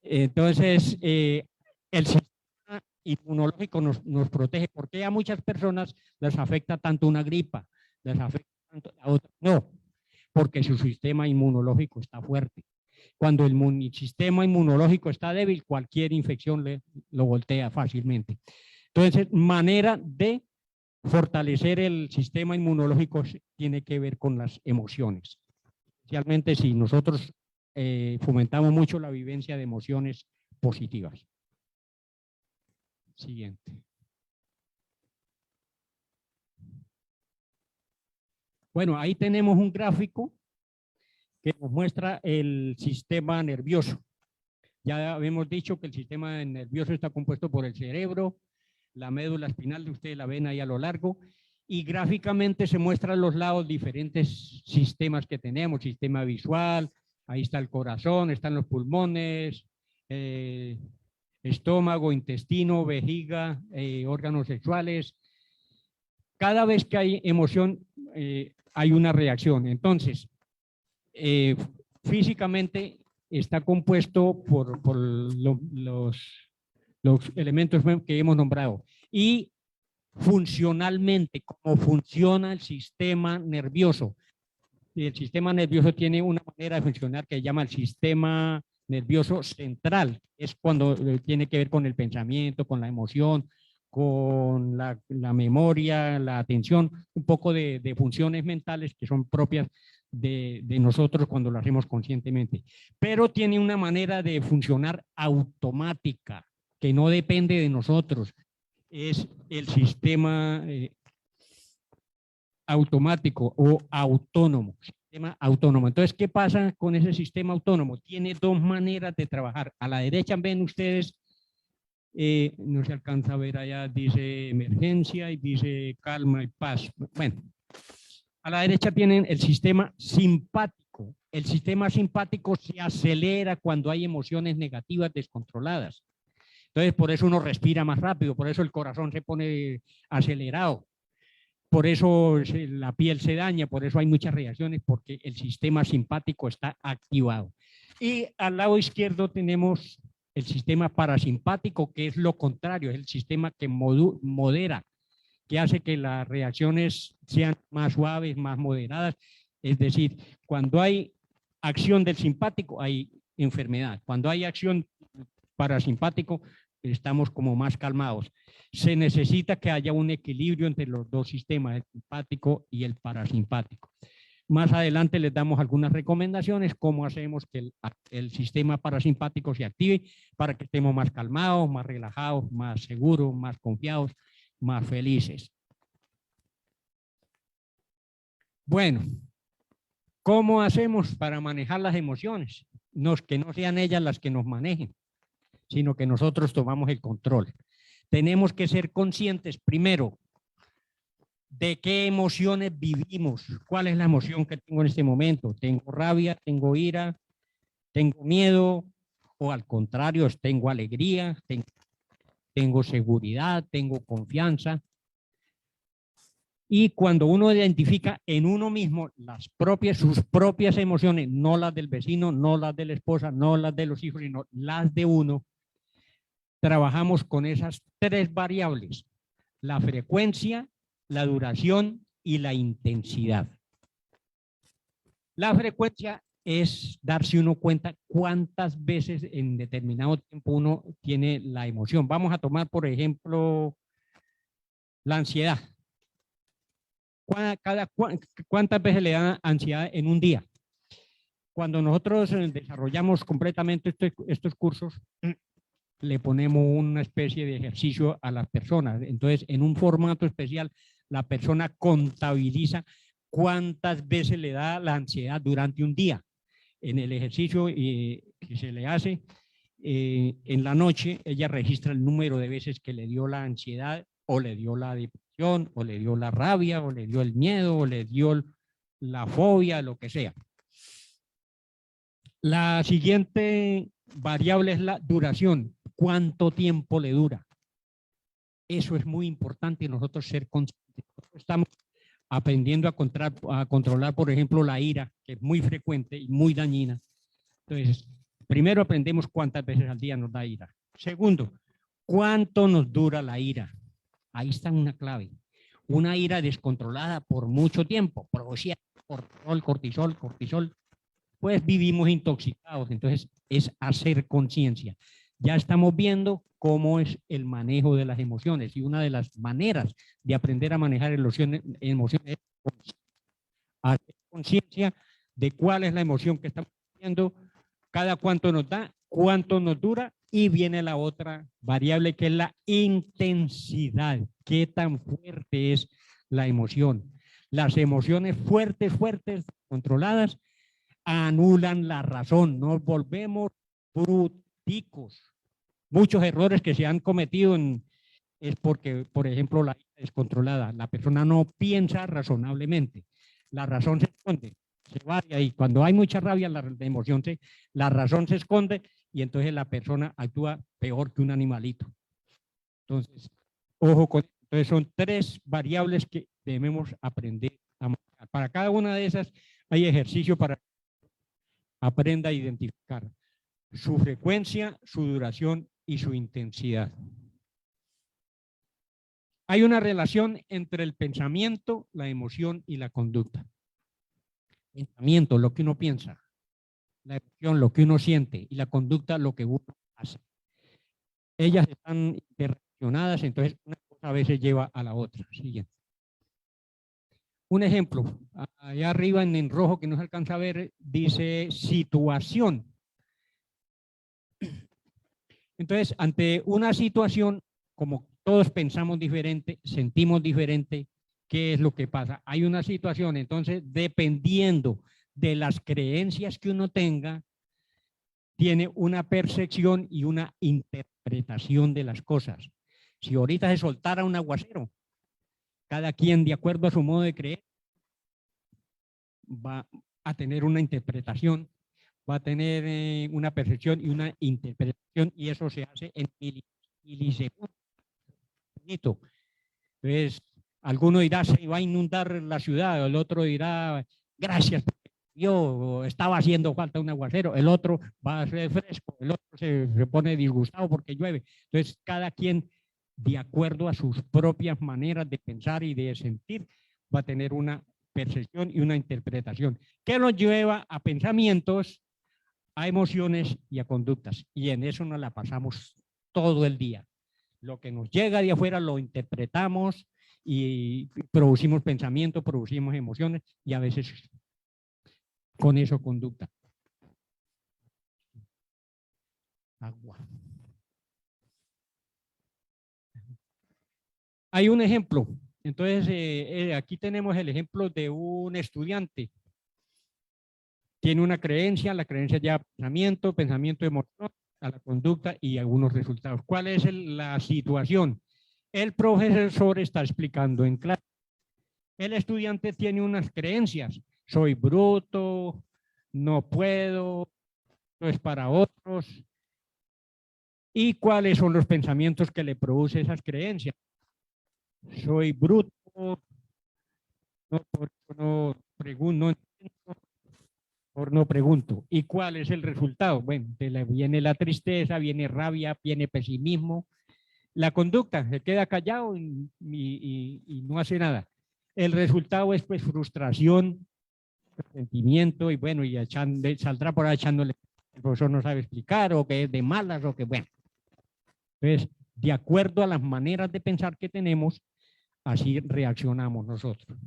Entonces, el sistema inmunológico nos protege. ¿Por qué a muchas personas les afecta tanto una gripa? ¿Les afecta tanto a otras? No, porque su sistema inmunológico está fuerte. Cuando el sistema inmunológico está débil, cualquier infección lo voltea fácilmente. Entonces, manera de fortalecer el sistema inmunológico tiene que ver con las emociones. Especialmente si nosotros fomentamos mucho la vivencia de emociones positivas. Siguiente. Bueno, ahí tenemos un gráfico que nos muestra el sistema nervioso. Ya habíamos dicho que el sistema nervioso está compuesto por el cerebro, la médula espinal, ustedes la ven ahí a lo largo, y gráficamente se muestran los lados diferentes sistemas que tenemos, sistema visual, ahí está el corazón, están los pulmones, estómago, intestino, vejiga, órganos sexuales. Cada vez que hay emoción, hay una reacción. Entonces, físicamente está compuesto por los elementos que hemos nombrado. Y funcionalmente, cómo funciona el sistema nervioso. El sistema nervioso tiene una manera de funcionar que se llama el sistema nervioso central. Es cuando tiene que ver con el pensamiento, con la emoción, con la memoria, la atención, un poco de funciones mentales que son propias de nosotros cuando lo hacemos conscientemente. Pero tiene una manera de funcionar automática, que no depende de nosotros. Es el sistema automático o autónomo, sistema autónomo. Entonces, ¿qué pasa con ese sistema autónomo? Tiene dos maneras de trabajar. A la derecha ven ustedes, no se alcanza a ver allá, dice emergencia y dice calma y paz. Bueno, a la derecha tienen el sistema simpático. El sistema simpático se acelera cuando hay emociones negativas descontroladas. Entonces, por eso uno respira más rápido, por eso el corazón se pone acelerado, por eso la piel se daña, por eso hay muchas reacciones, porque el sistema simpático está activado. Y al lado izquierdo tenemos el sistema parasimpático, que es lo contrario, es el sistema que modera, que hace que las reacciones sean más suaves, más moderadas. Es decir, cuando hay acción del simpático, hay enfermedad. Cuando hay acción parasimpático, estamos como más calmados. Se necesita que haya un equilibrio entre los dos sistemas, el simpático y el parasimpático. Más adelante les damos algunas recomendaciones, cómo hacemos que el sistema parasimpático se active para que estemos más calmados, más relajados, más seguros, más confiados, más felices. Bueno, ¿cómo hacemos para manejar las emociones? Que no sean ellas las que nos manejen, sino que nosotros tomamos el control. Tenemos que ser conscientes, primero, de qué emociones vivimos. ¿Cuál es la emoción que tengo en este momento? ¿Tengo rabia? ¿Tengo ira? ¿Tengo miedo? ¿O al contrario, tengo alegría? ¿Tengo seguridad? ¿Tengo confianza? Y cuando uno identifica en uno mismo sus propias emociones, no las del vecino, no las de la esposa, no las de los hijos, sino las de uno, trabajamos con esas tres variables: la frecuencia, la duración y la intensidad. La frecuencia es darse uno cuenta cuántas veces en determinado tiempo uno tiene la emoción. Vamos a tomar, por ejemplo, la ansiedad. ¿Cuántas veces le da ansiedad en un día? Cuando nosotros desarrollamos completamente estos cursos, le ponemos una especie de ejercicio a las personas. Entonces, en un formato especial, la persona contabiliza cuántas veces le da la ansiedad durante un día. En el ejercicio que se le hace, en la noche, ella registra el número de veces que le dio la ansiedad, o le dio la depresión, o le dio la rabia, o le dio el miedo, o le dio la fobia, lo que sea. La siguiente variable es la duración. ¿Cuánto tiempo le dura? Eso es muy importante, nosotros ser conscientes. Estamos aprendiendo a controlar, por ejemplo, la ira, que es muy frecuente y muy dañina. Entonces, Primero aprendemos cuántas veces al día nos da ira. Segundo, cuánto nos dura la ira. Ahí está una clave. Una ira descontrolada por mucho tiempo, producida por cortisol, pues vivimos intoxicados. Entonces es hacer conciencia. Ya estamos viendo cómo es el manejo de las emociones, y una de las maneras de aprender a manejar emociones es hacer conciencia de cuál es la emoción que estamos viendo, cada cuánto nos da, cuánto nos dura, y viene la otra variable que es la intensidad. ¿Qué tan fuerte es la emoción? Las emociones fuertes, controladas, anulan la razón, nos volvemos bruticos. Muchos errores que se han cometido es porque, por ejemplo, la ira descontrolada, la persona no piensa razonablemente, la razón se esconde, se varía, y cuando hay mucha rabia, la emoción la razón se esconde, y entonces la persona actúa peor que un animalito. Entonces, ojo con esto. Entonces son 3 variables que debemos aprender a manejar. Para cada una de esas hay ejercicio para que aprenda a identificar su frecuencia, su duración y su intensidad. Hay una relación entre el pensamiento, la emoción y la conducta. Pensamiento, lo que uno piensa; la emoción, lo que uno siente; y la conducta, lo que uno hace. Ellas están interrelacionadas, entonces una cosa a veces lleva a la otra. Siguiente. Un ejemplo, allá arriba en rojo que no se alcanza a ver, dice situación. Entonces, ante una situación, como todos pensamos diferente, sentimos diferente, ¿qué es lo que pasa? Hay una situación, entonces, dependiendo de las creencias que uno tenga, tiene una percepción y una interpretación de las cosas. Si ahorita se soltara un aguacero, cada quien, de acuerdo a su modo de creer, va a tener una interpretación, va a tener una percepción y una interpretación, y eso se hace en milisegundos. Entonces, alguno dirá, se va a inundar la ciudad; el otro dirá, gracias, yo estaba haciendo falta un aguacero; el otro va a ser fresco; el otro se pone disgustado porque llueve. Entonces, cada quien, de acuerdo a sus propias maneras de pensar y de sentir, va a tener una percepción y una interpretación que nos lleva a pensamientos, a emociones y a conductas. Y en eso nos la pasamos todo el día. Lo que nos llega de afuera lo interpretamos y producimos pensamientos, producimos emociones, y a veces con eso conducta. Agua. Hay un ejemplo. Entonces, aquí tenemos el ejemplo de un estudiante. Tiene una creencia, la creencia lleva pensamiento, emoción, a la conducta y algunos resultados. ¿Cuál es la situación? El profesor está explicando en clase. El estudiante tiene unas creencias: soy bruto, no puedo, no es para otros. ¿Y cuáles son los pensamientos que le producen esas creencias? Soy bruto, no pregunto, no pregunto. ¿Y cuál es el resultado? Bueno, viene la tristeza, viene rabia, viene pesimismo. La conducta, se queda callado y no hace nada. El resultado es pues frustración, sentimiento, y bueno, y saldrá por ahí echándole, el profesor no sabe explicar, o que es de malas, o que bueno. Entonces, de acuerdo a las maneras de pensar que tenemos, así reaccionamos nosotros.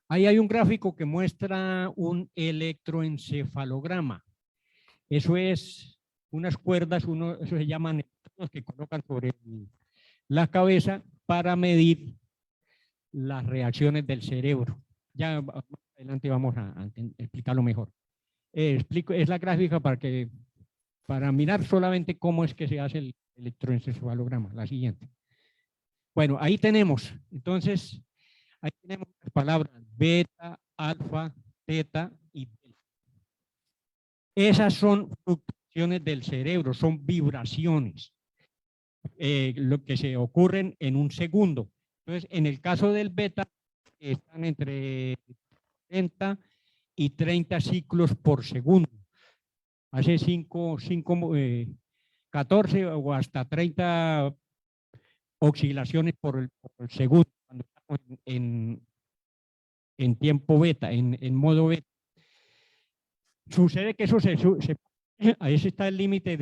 Ahí hay un gráfico que muestra un electroencefalograma. Eso es unas cuerdas, eso se llaman electrodos, que colocan sobre la cabeza para medir las reacciones del cerebro. Ya más adelante vamos a explicarlo mejor. Es la gráfica para mirar solamente cómo es que se hace el electroencefalograma. La siguiente. Bueno, ahí tenemos, entonces, ahí tenemos las palabras beta, alfa, teta y delta. Esas son fluctuaciones del cerebro, son vibraciones, lo que se ocurren en un segundo. Entonces, en el caso del beta, están entre 30 y 30 ciclos por segundo. Hace 14 o hasta 30 oscilaciones por el segundo, cuando estamos en tiempo beta, en modo beta. Sucede que eso ahí está el límite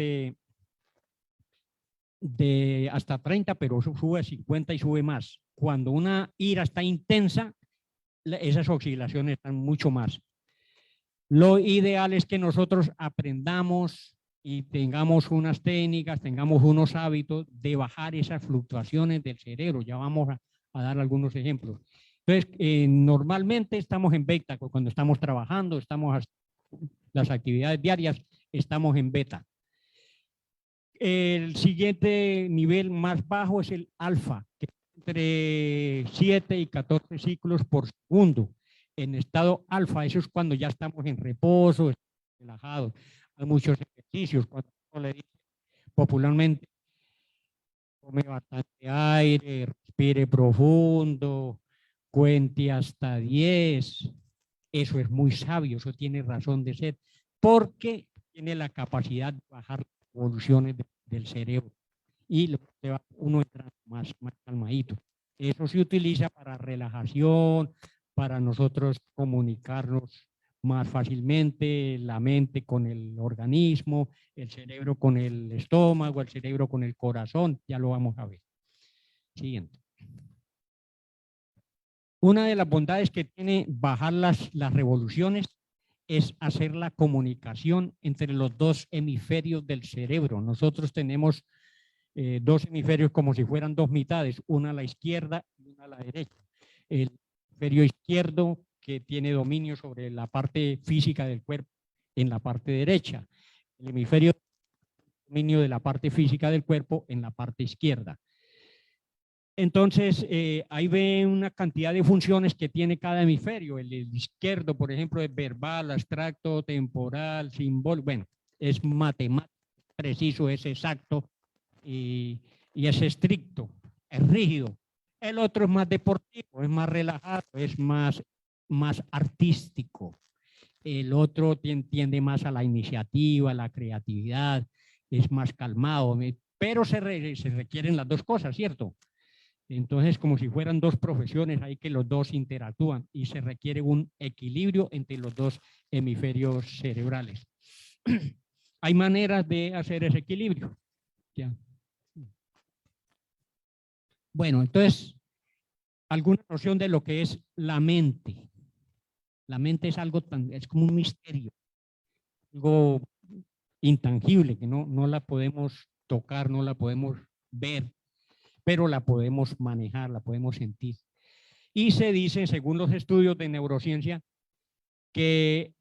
de hasta 30, pero eso sube a 50 y sube más. Cuando una ira está intensa, esas oscilaciones están mucho más. Lo ideal es que nosotros aprendamos y tengamos unas técnicas, tengamos unos hábitos de bajar esas fluctuaciones del cerebro. Ya vamos a dar algunos ejemplos. Entonces, normalmente estamos en beta, cuando estamos trabajando, estamos las actividades diarias, estamos en beta. El siguiente nivel más bajo es el alfa, que es entre 7 y 14 ciclos por segundo. En estado alfa, eso es cuando ya estamos en reposo, relajados. Hay muchos ejercicios, cuando uno le dice popularmente, tome bastante aire, respire profundo, cuente hasta 10. Eso es muy sabio, eso tiene razón de ser, porque tiene la capacidad de bajar las revoluciones del cerebro y uno entra más calmadito. Eso se utiliza para relajación, para nosotros comunicarnos más fácilmente, la mente con el organismo, el cerebro con el estómago, el cerebro con el corazón, ya lo vamos a ver. Siguiente. Una de las bondades que tiene bajar las revoluciones es hacer la comunicación entre los dos hemisferios del cerebro. Nosotros tenemos dos hemisferios como si fueran dos mitades, una a la izquierda y una a la derecha. El hemisferio izquierdo que tiene dominio sobre la parte física del cuerpo en la parte derecha. El hemisferio dominio de la parte física del cuerpo en la parte izquierda. Entonces, ahí ven una cantidad de funciones que tiene cada hemisferio. El izquierdo, por ejemplo, es verbal, abstracto, temporal, simbólico. Bueno, es matemático, preciso, es exacto y es estricto, es rígido. El otro es más deportivo, es más relajado, es más artístico. El otro tiende más a la iniciativa, a la creatividad, es más calmado, pero se requieren las dos cosas, ¿cierto? Entonces, como si fueran dos profesiones, hay que los dos interactúan y se requiere un equilibrio entre los dos hemisferios cerebrales. Hay maneras de hacer ese equilibrio. ¿Ya? Bueno, entonces, alguna noción de lo que es la mente. La mente es algo es como un misterio, algo intangible que no la podemos tocar, no la podemos ver, pero la podemos manejar, la podemos sentir. Y se dice, según los estudios de neurociencia, que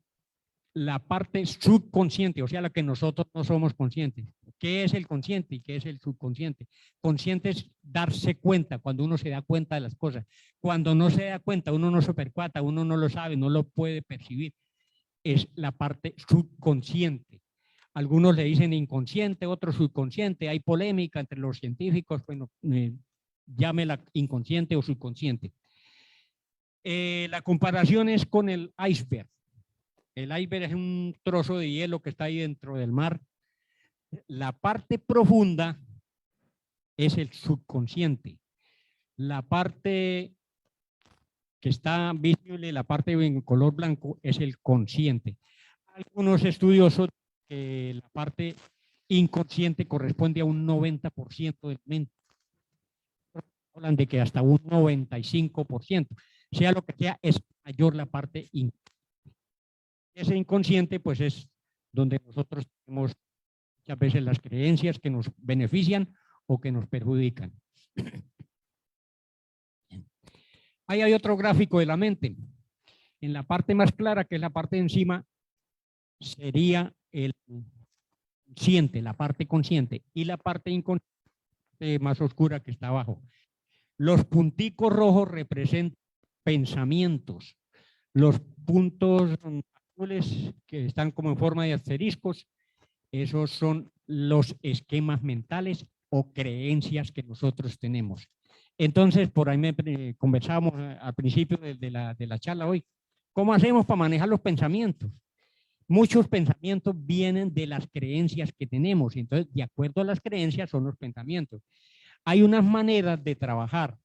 la parte subconsciente, o sea, la que nosotros no somos conscientes. ¿Qué es el consciente y qué es el subconsciente? Consciente es darse cuenta, cuando uno se da cuenta de las cosas. Cuando no se da cuenta, uno no se percata, uno no lo sabe, no lo puede percibir. Es la parte subconsciente. Algunos le dicen inconsciente, otros subconsciente. Hay polémica entre los científicos, bueno, llámela inconsciente o subconsciente. La comparación es con el iceberg. El iceberg es un trozo de hielo que está ahí dentro del mar. La parte profunda es el subconsciente. La parte que está visible, la parte en color blanco, es el consciente. Algunos estudiosos que la parte inconsciente corresponde a un 90% del mente. Hablan de que hasta un 95%. Sea lo que sea, es mayor la parte inconsciente. Ese inconsciente, pues, es donde nosotros tenemos muchas veces las creencias que nos benefician o que nos perjudican. Ahí hay otro gráfico de la mente. En la parte más clara, que es la parte de encima, sería el consciente, la parte consciente, y la parte inconsciente más oscura que está abajo. Los punticos rojos representan pensamientos. Los puntos azules que están como en forma de asteriscos, esos son los esquemas mentales o creencias que nosotros tenemos. Entonces, por ahí conversábamos al principio de la charla hoy, ¿Cómo hacemos para manejar los pensamientos? Muchos pensamientos vienen de las creencias que tenemos, entonces de acuerdo a las creencias son los pensamientos. Hay unas maneras de trabajar.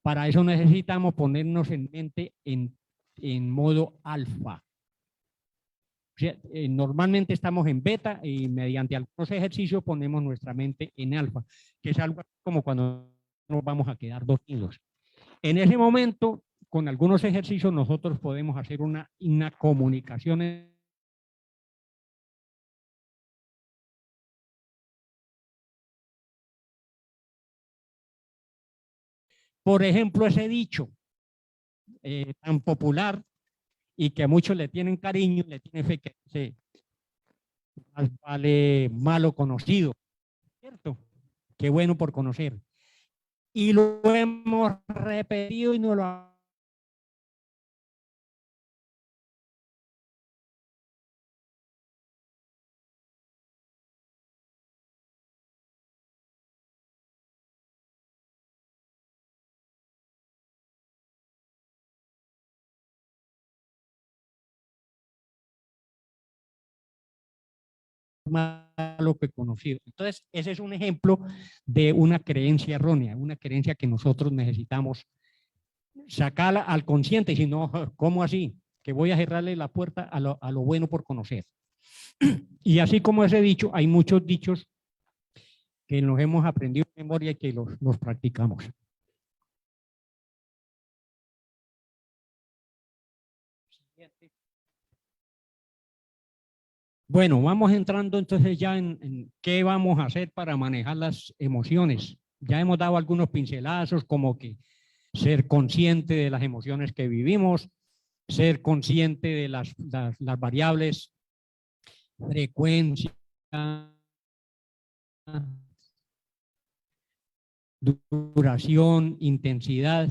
Para eso necesitamos ponernos en mente en modo alfa. O sea, normalmente estamos en beta y mediante algunos ejercicios ponemos nuestra mente en alfa, que es algo como cuando nos vamos a quedar dormidos. En ese momento, con algunos ejercicios, nosotros podemos hacer una comunicación. Por ejemplo, ese dicho tan popular y que a muchos le tienen cariño, le tienen fe, que dice, más vale malo conocido, ¿cierto? Qué bueno por conocer. Y lo hemos repetido y no lo malo que conocido. Entonces, ese es un ejemplo de una creencia errónea, una creencia que nosotros necesitamos sacarla al consciente, si no, ¿cómo así? Que voy a cerrarle la puerta a lo bueno por conocer. Y así como ese dicho, hay muchos dichos que nos hemos aprendido de memoria y que los practicamos. Bueno, vamos entrando entonces ya en qué vamos a hacer para manejar las emociones. Ya hemos dado algunos pincelazos como que ser consciente de las emociones que vivimos, ser consciente de las variables, frecuencia, duración, intensidad.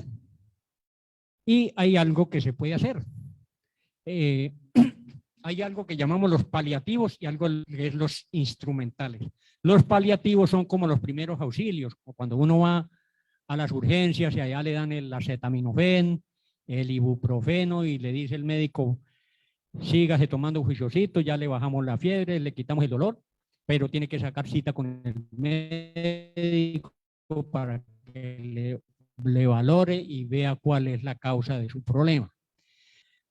Y hay algo que se puede hacer. Hay algo que llamamos los paliativos y algo que es los instrumentales. Los paliativos son como los primeros auxilios, como cuando uno va a las urgencias y allá le dan el acetaminofén, el ibuprofeno y le dice el médico, sígase tomando juiciosito, ya le bajamos la fiebre, le quitamos el dolor, pero tiene que sacar cita con el médico para que le valore y vea cuál es la causa de su problema.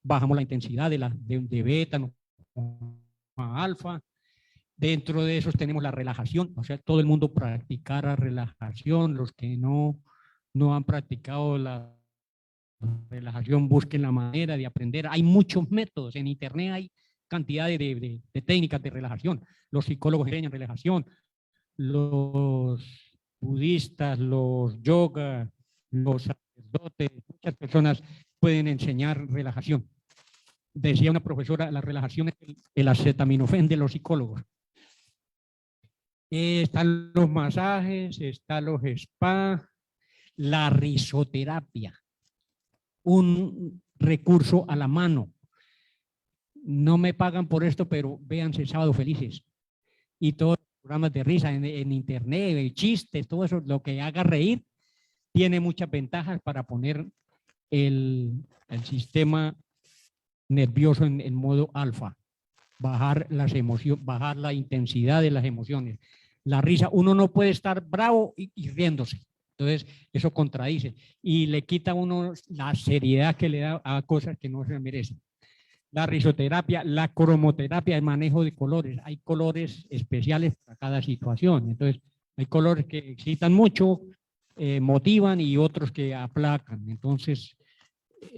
Bajamos la intensidad de beta a alfa. Dentro de esos tenemos la relajación, o sea, todo el mundo practicara relajación. Los que no han practicado la relajación, busquen la manera de aprender. Hay muchos métodos, en internet hay cantidad de técnicas de relajación. Los psicólogos enseñan relajación, los budistas, los yoga, los sacerdotes, muchas personas pueden enseñar relajación. Decía una profesora, la relajación es el acetaminofén de los psicólogos. Están los masajes, están los spa, la risoterapia, un recurso a la mano. No me pagan por esto, pero véanse Sábado Felices y todos los programas de risa en internet, chistes, todo eso, lo que haga reír, tiene muchas ventajas para poner el sistema nervioso en modo alfa, bajar las emociones, bajar la intensidad de las emociones. La risa, uno no puede estar bravo y riéndose, entonces eso contradice y le quita a uno la seriedad que le da a cosas que no se merecen. La risoterapia, la cromoterapia, el manejo de colores, hay colores especiales para cada situación, entonces hay colores que excitan mucho, motivan y otros que aplacan, entonces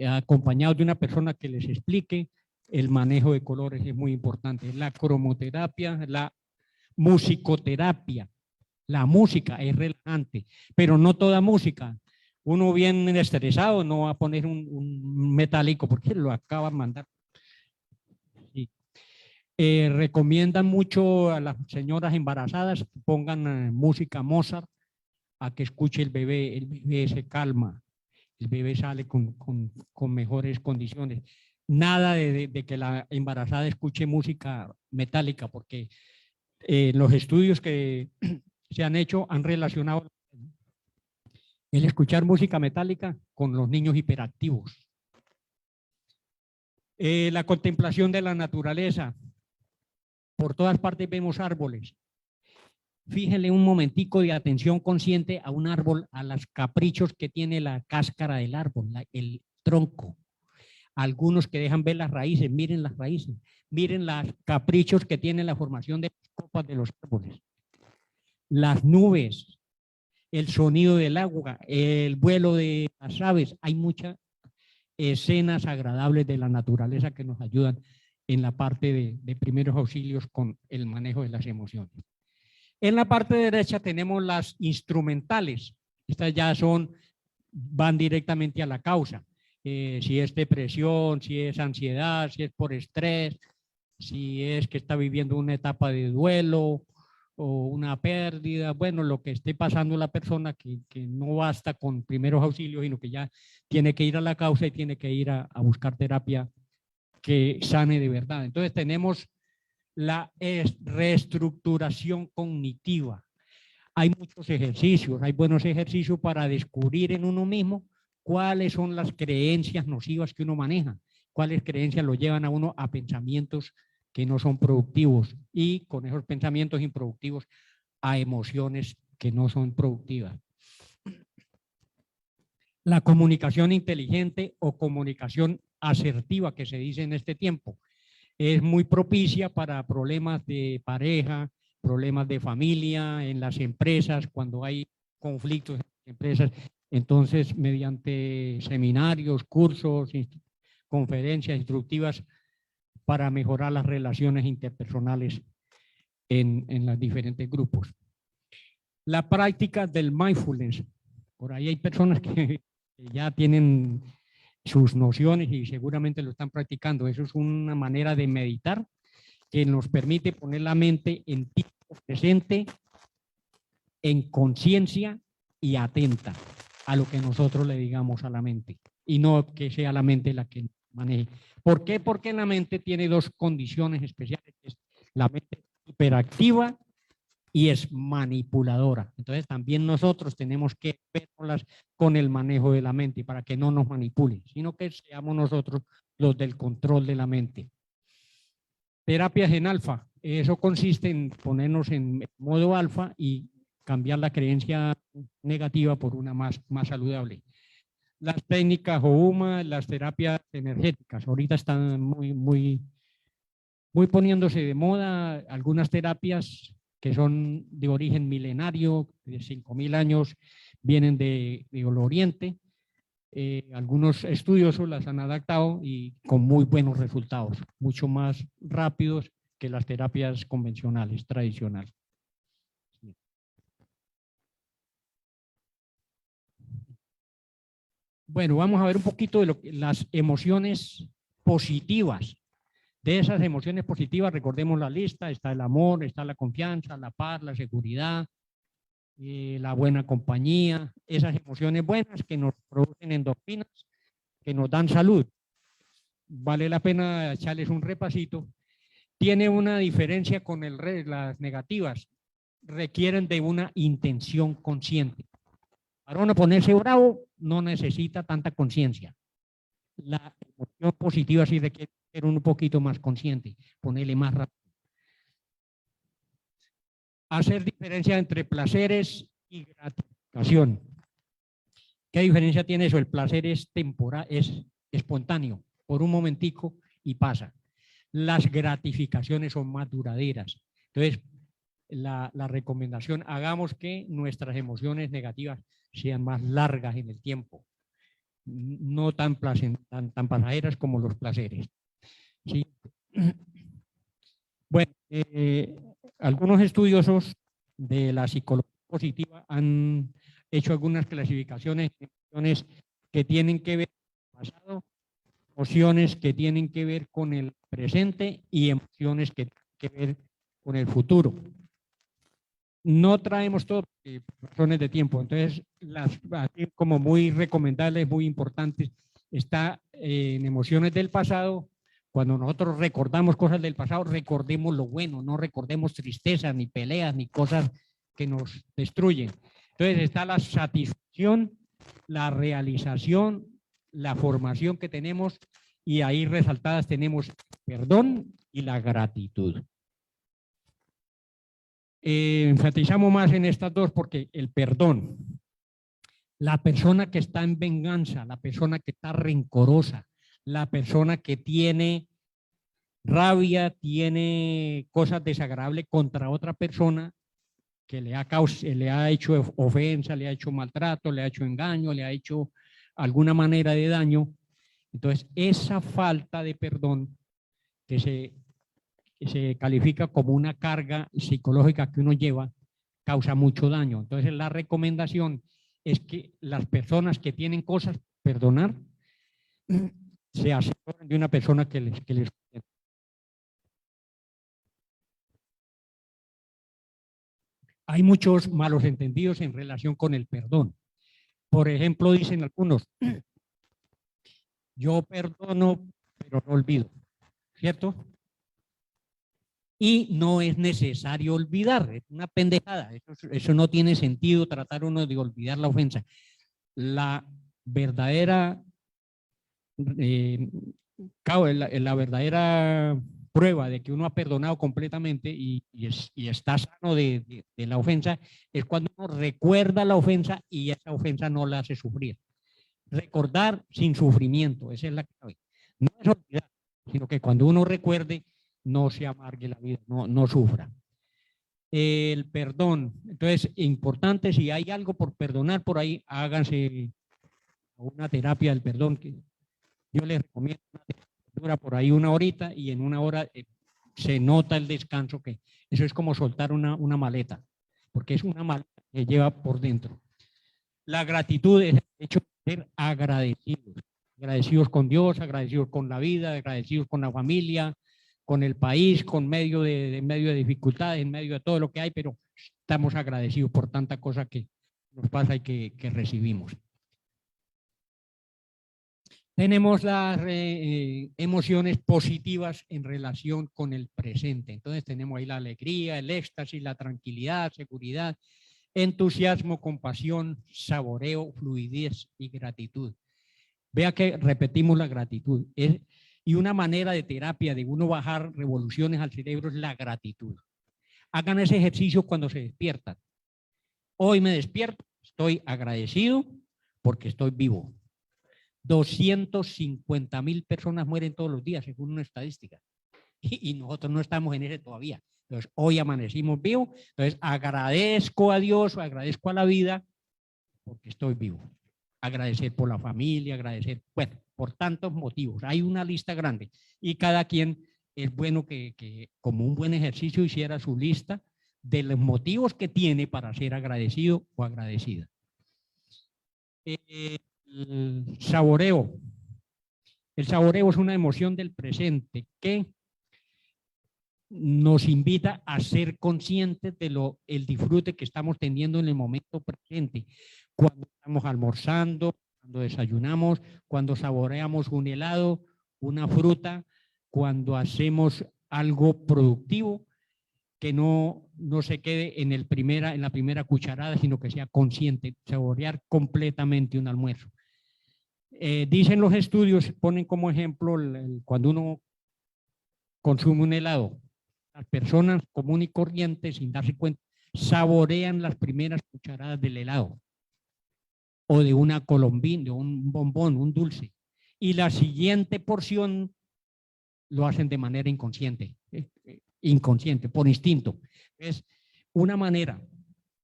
acompañados de una persona que les explique el manejo de colores es muy importante. La cromoterapia, la musicoterapia. La música es relajante, pero no toda música. Uno bien estresado no va a poner un metálico porque lo acaba de mandar. Sí. Recomiendan mucho a las señoras embarazadas que pongan música Mozart a que escuche el bebé se calma. El bebé sale con mejores condiciones. Nada de que la embarazada escuche música metálica, porque los estudios que se han hecho han relacionado el escuchar música metálica con los niños hiperactivos. La contemplación de la naturaleza. Por todas partes vemos árboles. Fíjenle un momentico de atención consciente a un árbol, a los caprichos que tiene la cáscara del árbol, el tronco. Algunos que dejan ver las raíces, miren las raíces, miren los caprichos que tiene la formación de las copas de los árboles. Las nubes, el sonido del agua, el vuelo de las aves. Hay muchas escenas agradables de la naturaleza que nos ayudan en la parte de primeros auxilios con el manejo de las emociones. En la parte derecha tenemos las instrumentales. Estas ya van directamente a la causa. Si es depresión, si es ansiedad, si es por estrés, si es que está viviendo una etapa de duelo o una pérdida, bueno, lo que esté pasando la persona que no basta con primeros auxilios, sino que ya tiene que ir a la causa y tiene que ir a buscar terapia que sane de verdad. Entonces tenemos la reestructuración cognitiva. Hay muchos ejercicios, hay buenos ejercicios para descubrir en uno mismo cuáles son las creencias nocivas que uno maneja, cuáles creencias lo llevan a uno a pensamientos que no son productivos y con esos pensamientos improductivos a emociones que no son productivas. La comunicación inteligente o comunicación asertiva que se dice en este tiempo es muy propicia para problemas de pareja, problemas de familia, en las empresas, cuando hay conflictos en las empresas. Entonces, mediante seminarios, cursos, conferencias instructivas para mejorar las relaciones interpersonales en los diferentes grupos. La práctica del mindfulness. Por ahí hay personas que ya tienen sus nociones y seguramente lo están practicando. Eso es una manera de meditar que nos permite poner la mente en tiempo presente, en conciencia y atenta a lo que nosotros le digamos a la mente y no que sea la mente la que maneje. ¿Por qué? Porque la mente tiene dos condiciones especiales. La mente es hiperactiva y es manipuladora. Entonces también nosotros tenemos que verlas con el manejo de la mente para que no nos manipule, sino que seamos nosotros los del control de la mente. Terapias en alfa. Eso consiste en ponernos en modo alfa y cambiar la creencia negativa por una más saludable. Las técnicas OUMA, las terapias energéticas. Ahorita están muy poniéndose de moda algunas terapias que son de origen milenario, de 5.000 años, vienen del Oriente. Algunos estudiosos las han adaptado y con muy buenos resultados, mucho más rápidos que las terapias convencionales, tradicionales. Bueno, vamos a ver un poquito de las emociones positivas. De esas emociones positivas, recordemos la lista, está el amor, está la confianza, la paz, la seguridad, la buena compañía, esas emociones buenas que nos producen endorfinas, que nos dan salud. Vale la pena echarles un repasito. Tiene una diferencia con las negativas, requieren de una intención consciente. Para uno ponerse bravo no necesita tanta conciencia. La emoción positiva sí requiere ser un poquito más consciente, ponerle más rápido. Hacer diferencia entre placeres y gratificación. ¿Qué diferencia tiene eso? El placer es temporal, es espontáneo, por un momentico y pasa. Las gratificaciones son más duraderas. Entonces, la recomendación, hagamos que nuestras emociones negativas sean más largas en el tiempo, no tan pasajeras como los placeres. ¿Sí? Bueno, algunos estudiosos de la psicología positiva han hecho algunas clasificaciones de emociones que tienen que ver con el pasado, emociones que tienen que ver con el presente y emociones que tienen que ver con el futuro. No traemos todo por razones de tiempo, entonces así como muy recomendables, muy importantes, está en emociones del pasado. Cuando nosotros recordamos cosas del pasado, recordemos lo bueno, no recordemos tristezas, ni peleas, ni cosas que nos destruyen. Entonces está la satisfacción, la realización, la formación que tenemos y ahí resaltadas tenemos perdón y la gratitud. Enfatizamos más en estas dos porque el perdón, la persona que está en venganza, la persona que está rencorosa, la persona que tiene rabia, tiene cosas desagradables contra otra persona que le ha hecho ofensa, le ha hecho maltrato, le ha hecho engaño, le ha hecho alguna manera de daño. Entonces, esa falta de perdón que se califica como una carga psicológica que uno lleva, causa mucho daño. Entonces, la recomendación es que las personas que tienen cosas, perdonar, se asesoren de una persona que les hay muchos malos entendidos en relación con el perdón. Por ejemplo, dicen algunos, yo perdono, pero no olvido, ¿cierto? Y no es necesario olvidar, es una pendejada, eso no tiene sentido tratar uno de olvidar la ofensa. La verdadera, la verdadera prueba de que uno ha perdonado completamente y está sano de la ofensa es cuando uno recuerda la ofensa y esa ofensa no la hace sufrir. Recordar sin sufrimiento, esa es la clave. No es olvidar, sino que cuando uno recuerde, no se amargue la vida, no sufra. El perdón, entonces, importante, si hay algo por perdonar por ahí, háganse una terapia del perdón, que yo les recomiendo una terapia, dura por ahí 1 horita y en 1 hora se nota el descanso, que eso es como soltar una maleta, porque es una maleta que lleva por dentro. La gratitud es el hecho de ser agradecidos, agradecidos con Dios, agradecidos con la vida, agradecidos con la familia, con el país, con medio de dificultades, en medio de todo lo que hay, pero estamos agradecidos por tanta cosa que nos pasa y que recibimos. Tenemos las emociones positivas en relación con el presente. Entonces tenemos ahí la alegría, el éxtasis, la tranquilidad, seguridad, entusiasmo, compasión, saboreo, fluidez y gratitud. Vea que repetimos la gratitud. Y una manera de terapia de uno bajar revoluciones al cerebro es la gratitud. Hagan ese ejercicio cuando se despiertan. Hoy me despierto, estoy agradecido porque estoy vivo. 250,000 personas mueren todos los días, según una estadística. Y nosotros no estamos en ese todavía. Entonces, hoy amanecimos vivos. Entonces, agradezco a Dios, agradezco a la vida porque estoy vivo. Agradecer por la familia, agradecer, bueno, por tantos motivos. Hay una lista grande y cada quien es bueno que como un buen ejercicio hiciera su lista de los motivos que tiene para ser agradecido o agradecida. El saboreo. El saboreo es una emoción del presente que nos invita a ser conscientes de el disfrute que estamos teniendo en el momento presente. Cuando estamos almorzando, cuando desayunamos, cuando saboreamos un helado, una fruta, cuando hacemos algo productivo, que no se quede en la primera cucharada, sino que sea consciente, saborear completamente un almuerzo. Dicen los estudios, ponen como ejemplo cuando uno consume un helado, las personas comunes y corrientes, sin darse cuenta, saborean las primeras cucharadas del helado o de una colombina, de un bombón, un dulce, y la siguiente porción lo hacen de manera inconsciente, por instinto. Es una manera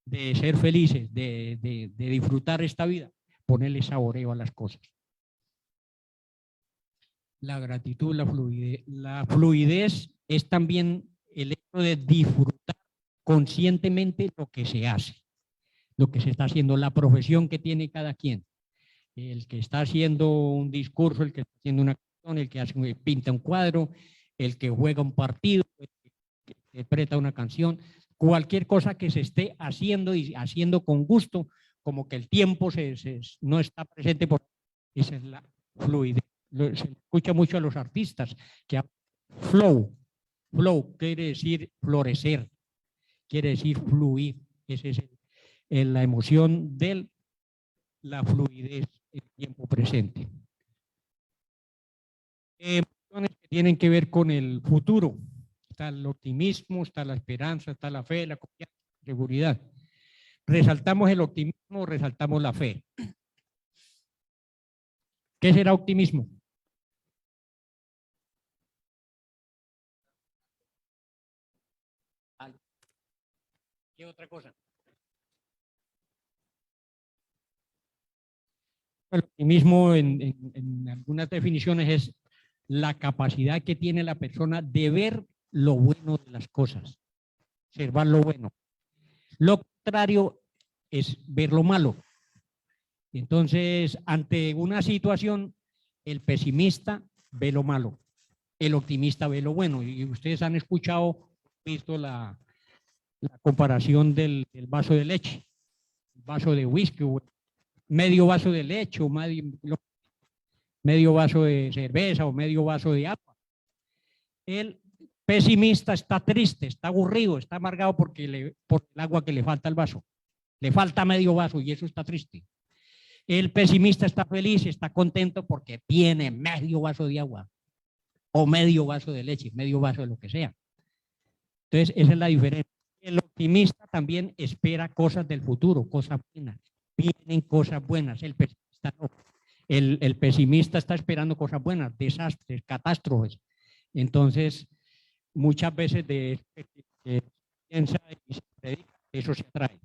de ser felices, de disfrutar esta vida, ponerle saboreo a las cosas. La gratitud, la fluidez. La fluidez es también el hecho de disfrutar conscientemente lo que se hace, lo que se está haciendo, la profesión que tiene cada quien. El que está haciendo un discurso, el que está haciendo una canción, el que pinta un cuadro, el que juega un partido, el que interpreta una canción, cualquier cosa que se esté haciendo y haciendo con gusto, como que el tiempo no está presente, esa es la fluidez. Se escucha mucho a los artistas que flow quiere decir florecer, quiere decir fluir. Esa es la emoción de la fluidez en el tiempo presente. Emociones que tienen que ver con el futuro. Está el optimismo, está la esperanza, está la fe, la confianza, la seguridad. ¿Resaltamos el optimismo o resaltamos la fe? ¿Qué será optimismo? ¿Qué otra cosa? El optimismo en algunas definiciones es la capacidad que tiene la persona de ver lo bueno de las cosas, observar lo bueno. Lo contrario es ver lo malo. Entonces, ante una situación, el pesimista ve lo malo, el optimista ve lo bueno. Y ustedes han escuchado, visto la comparación del vaso de leche, el vaso de whisky, medio vaso de leche o medio vaso de cerveza o medio vaso de agua. El pesimista está triste, está aburrido, está amargado por el agua que le falta al vaso. Le falta medio vaso y eso está triste. El pesimista está feliz, está contento porque tiene medio vaso de agua o medio vaso de leche, medio vaso de lo que sea. Entonces, esa es la diferencia. El optimista también espera cosas del futuro, cosas buenas. Vienen cosas buenas. El pesimista no. El pesimista está esperando cosas buenas, desastres, catástrofes. Entonces, muchas veces de piensa y se predica, eso se atrae.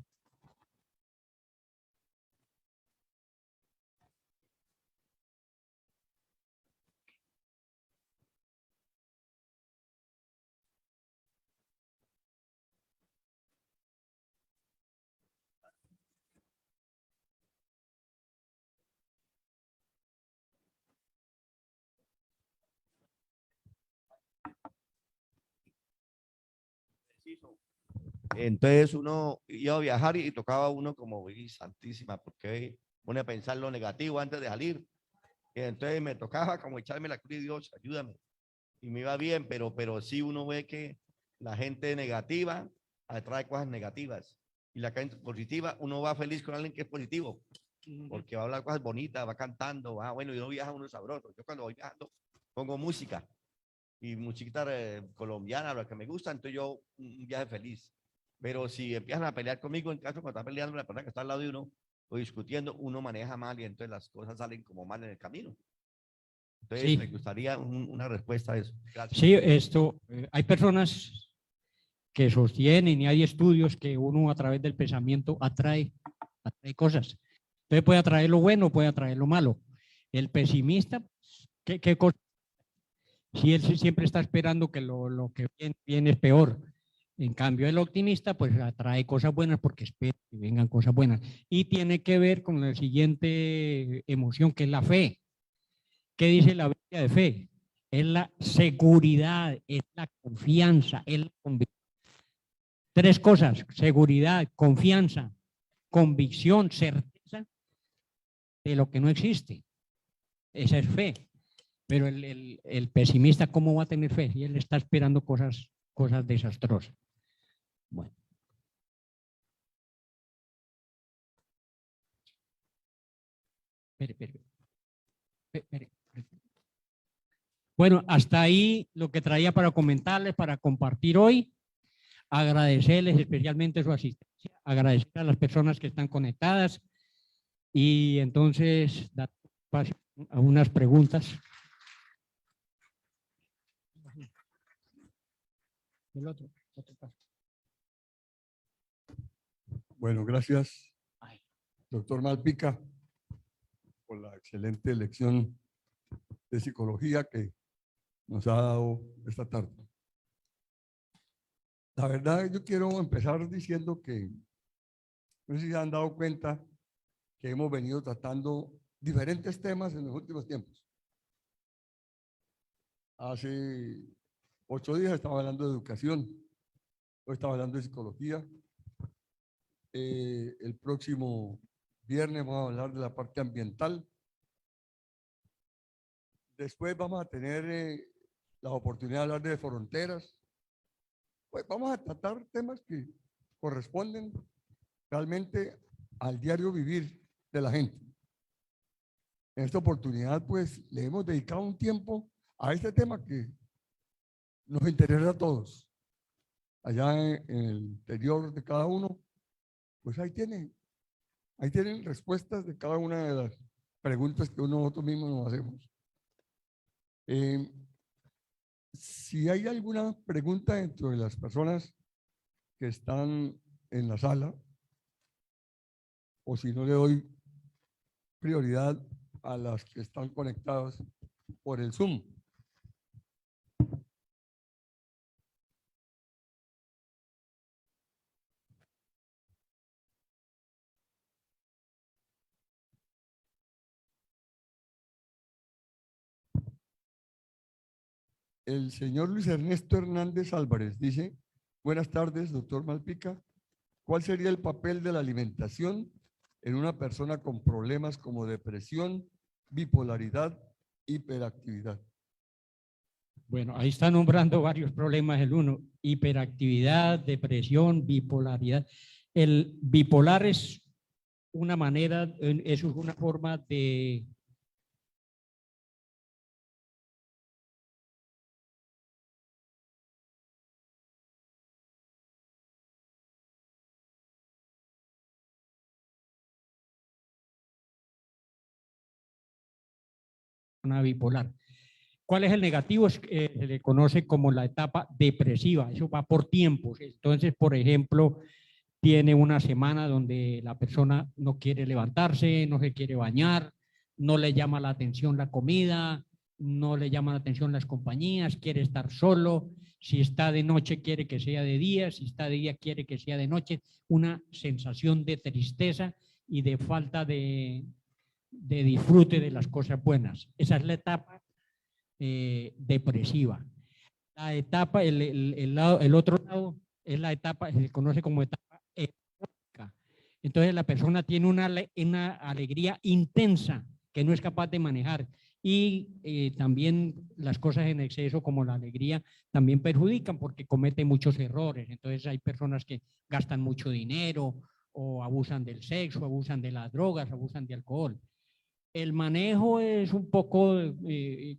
Entonces uno iba a viajar y tocaba uno como, uy, santísima, porque pone a pensar lo negativo antes de salir. Y entonces me tocaba como echarme la cruz de Dios, ayúdame. Y me iba bien, pero sí uno ve que la gente negativa atrae cosas negativas. Y la gente positiva, uno va feliz con alguien que es positivo, porque va a hablar cosas bonitas, va cantando, va, bueno, y uno viaja uno sabroso. Yo cuando voy viajando pongo música y musiquita colombiana, lo que me gusta, entonces yo un viaje feliz. Pero si empiezan a pelear conmigo, en caso cuando está peleando la persona que está al lado de uno o discutiendo, uno maneja mal y entonces las cosas salen como mal en el camino. Entonces Sí. me gustaría una respuesta a eso. Gracias. Sí, hay personas que sostienen y hay estudios que uno a través del pensamiento atrae cosas. Entonces puede atraer lo bueno, puede atraer lo malo. El pesimista, ¿qué cosa? Si él siempre está esperando que lo que viene es peor. En cambio, el optimista pues atrae cosas buenas porque espera que vengan cosas buenas. Y tiene que ver con la siguiente emoción, que es la fe. ¿Qué dice la Biblia de fe? Es la seguridad, es la confianza, es la convicción. Tres cosas: seguridad, confianza, convicción, certeza de lo que no existe. Esa es fe. Pero el pesimista, ¿cómo va a tener fe? Y él está esperando cosas desastrosas. Bueno. Espere. Bueno, hasta ahí lo que traía para comentarles, para compartir hoy. Agradecerles especialmente su asistencia, agradecer a las personas que están conectadas y entonces dar paso a unas preguntas. El otro paso. Bueno, gracias, doctor Malpica, por la excelente lección de psicología que nos ha dado esta tarde. La verdad, yo quiero empezar diciendo que no sé si se han dado cuenta que hemos venido tratando diferentes temas en los últimos tiempos. Hace 8 días estaba hablando de educación, hoy estaba hablando de psicología. El próximo viernes vamos a hablar de la parte ambiental. Después vamos a tener la oportunidad de hablar de fronteras. Pues vamos a tratar temas que corresponden realmente al diario vivir de la gente. En esta oportunidad, pues, le hemos dedicado un tiempo a este tema que nos interesa a todos. Allá en el interior de cada uno, pues ahí tienen respuestas de cada una de las preguntas que nosotros mismos nos hacemos. Si hay alguna pregunta dentro de las personas que están en la sala, o si no, le doy prioridad a las que están conectadas por el Zoom. El señor Luis Ernesto Hernández Álvarez dice: buenas tardes, doctor Malpica. ¿Cuál sería el papel de la alimentación en una persona con problemas como depresión, bipolaridad, hiperactividad? Bueno, ahí está nombrando varios problemas el uno: hiperactividad, depresión, bipolaridad. El bipolar es una manera, es una forma de bipolar. ¿Cuál es el negativo? Se le conoce como la etapa depresiva, eso va por tiempos. Entonces, por ejemplo, tiene una semana donde la persona no quiere levantarse, no se quiere bañar, no le llama la atención la comida, no le llama la atención las compañías, quiere estar solo. Si está de noche, quiere que sea de día, si está de día, quiere que sea de noche. Una sensación de tristeza y de falta de disfrute de las cosas buenas. Esa es la etapa depresiva. La etapa, el otro lado es la etapa, se conoce como etapa eufórica. Entonces la persona tiene una alegría intensa que no es capaz de manejar, y también las cosas en exceso como la alegría también perjudican porque comete muchos errores. Entonces hay personas que gastan mucho dinero o abusan del sexo, abusan de las drogas, abusan de alcohol. El manejo es un poco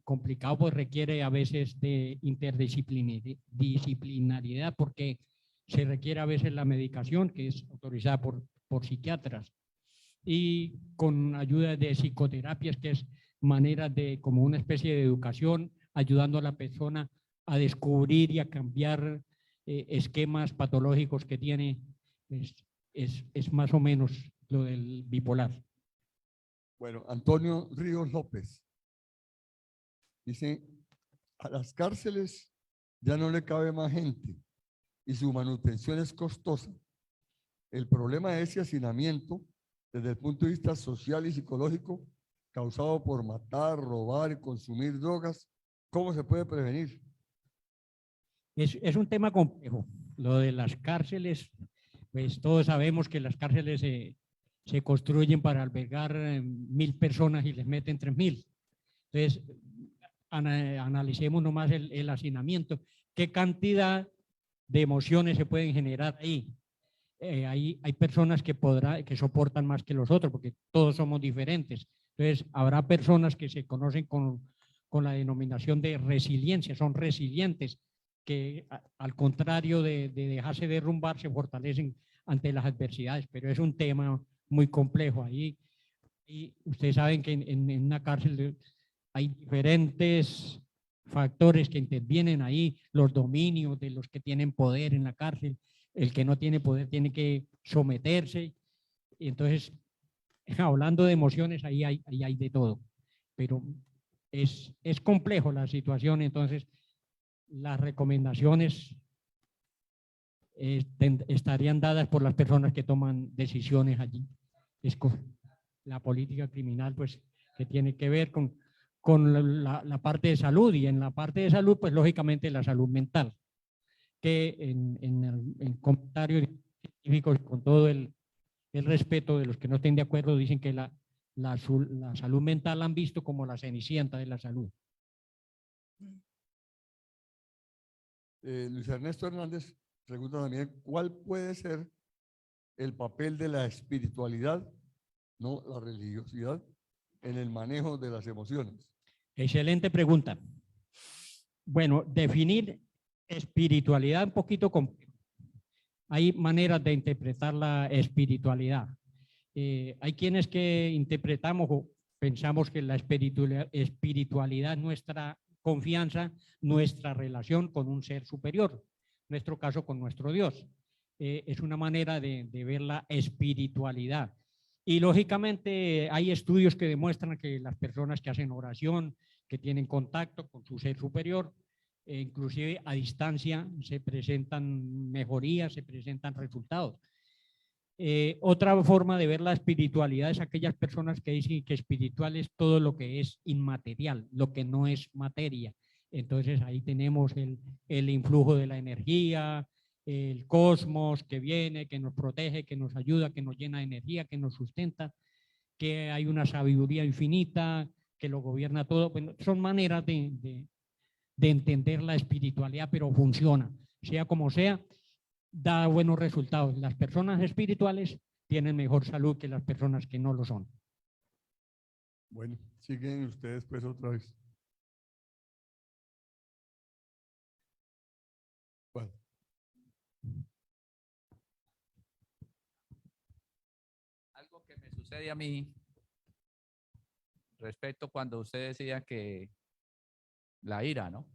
complicado, pues requiere a veces de interdisciplinariedad, porque se requiere a veces la medicación que es autorizada por psiquiatras, y con ayuda de psicoterapias, que es manera de, como una especie de educación, ayudando a la persona a descubrir y a cambiar esquemas patológicos que tiene. Es más o menos lo del bipolar. Bueno, Antonio Ríos López dice: a las cárceles ya no le cabe más gente y su manutención es costosa. El problema de ese hacinamiento, desde el punto de vista social y psicológico, causado por matar, robar y consumir drogas, ¿cómo se puede prevenir? Es un tema complejo. Lo de las cárceles, pues todos sabemos que las cárceles se construyen para albergar 1.000 personas y les meten 3.000. Entonces, analicemos nomás el hacinamiento. ¿Qué cantidad de emociones se pueden generar ahí? Hay personas que soportan más que los otros, porque todos somos diferentes. Entonces, habrá personas que se conocen con la denominación de resiliencia, son resilientes, que al contrario de dejarse derrumbar, se fortalecen ante las adversidades, pero es un tema muy complejo. Ahí, y ustedes saben que en una cárcel hay diferentes factores que intervienen ahí, los dominios de los que tienen poder en la cárcel. El que no tiene poder tiene que someterse. Y entonces, hablando de emociones, ahí hay de todo. Pero es complejo la situación. Entonces, las recomendaciones estarían dadas por las personas que toman decisiones allí. Es la política criminal, pues, que tiene que ver con la parte de salud, y en la parte de salud, pues, lógicamente, la salud mental, que en comentarios científicos, con todo el respeto de los que no estén de acuerdo, dicen que la salud mental la han visto como la cenicienta de la salud. Luis Ernesto Hernández pregunta también: ¿cuál puede ser el papel de la espiritualidad, no la religiosidad, en el manejo de las emociones? Excelente pregunta. Bueno, definir espiritualidad un poquito complejo. Hay maneras de interpretar la espiritualidad. Hay quienes que interpretamos o pensamos que la espiritualidad es nuestra confianza, nuestra relación con un ser superior, en nuestro caso con nuestro Dios. Es una manera de ver la espiritualidad. Y lógicamente hay estudios que demuestran que las personas que hacen oración, que tienen contacto con su ser superior, inclusive a distancia, se presentan mejorías, se presentan resultados. Otra forma de ver la espiritualidad es aquellas personas que dicen que espiritual es todo lo que es inmaterial, lo que no es materia. Entonces ahí tenemos el influjo de la energía, el cosmos que viene, que nos protege, que nos ayuda, que nos llena de energía, que nos sustenta, que hay una sabiduría infinita, que lo gobierna todo. Bueno, son maneras de entender la espiritualidad, pero funciona, sea como sea, da buenos resultados. Las personas espirituales tienen mejor salud que las personas que no lo son. Bueno, siguen ustedes pues otra vez. Bueno. Algo que me sucede a mí respecto cuando usted decía que la ira, ¿no?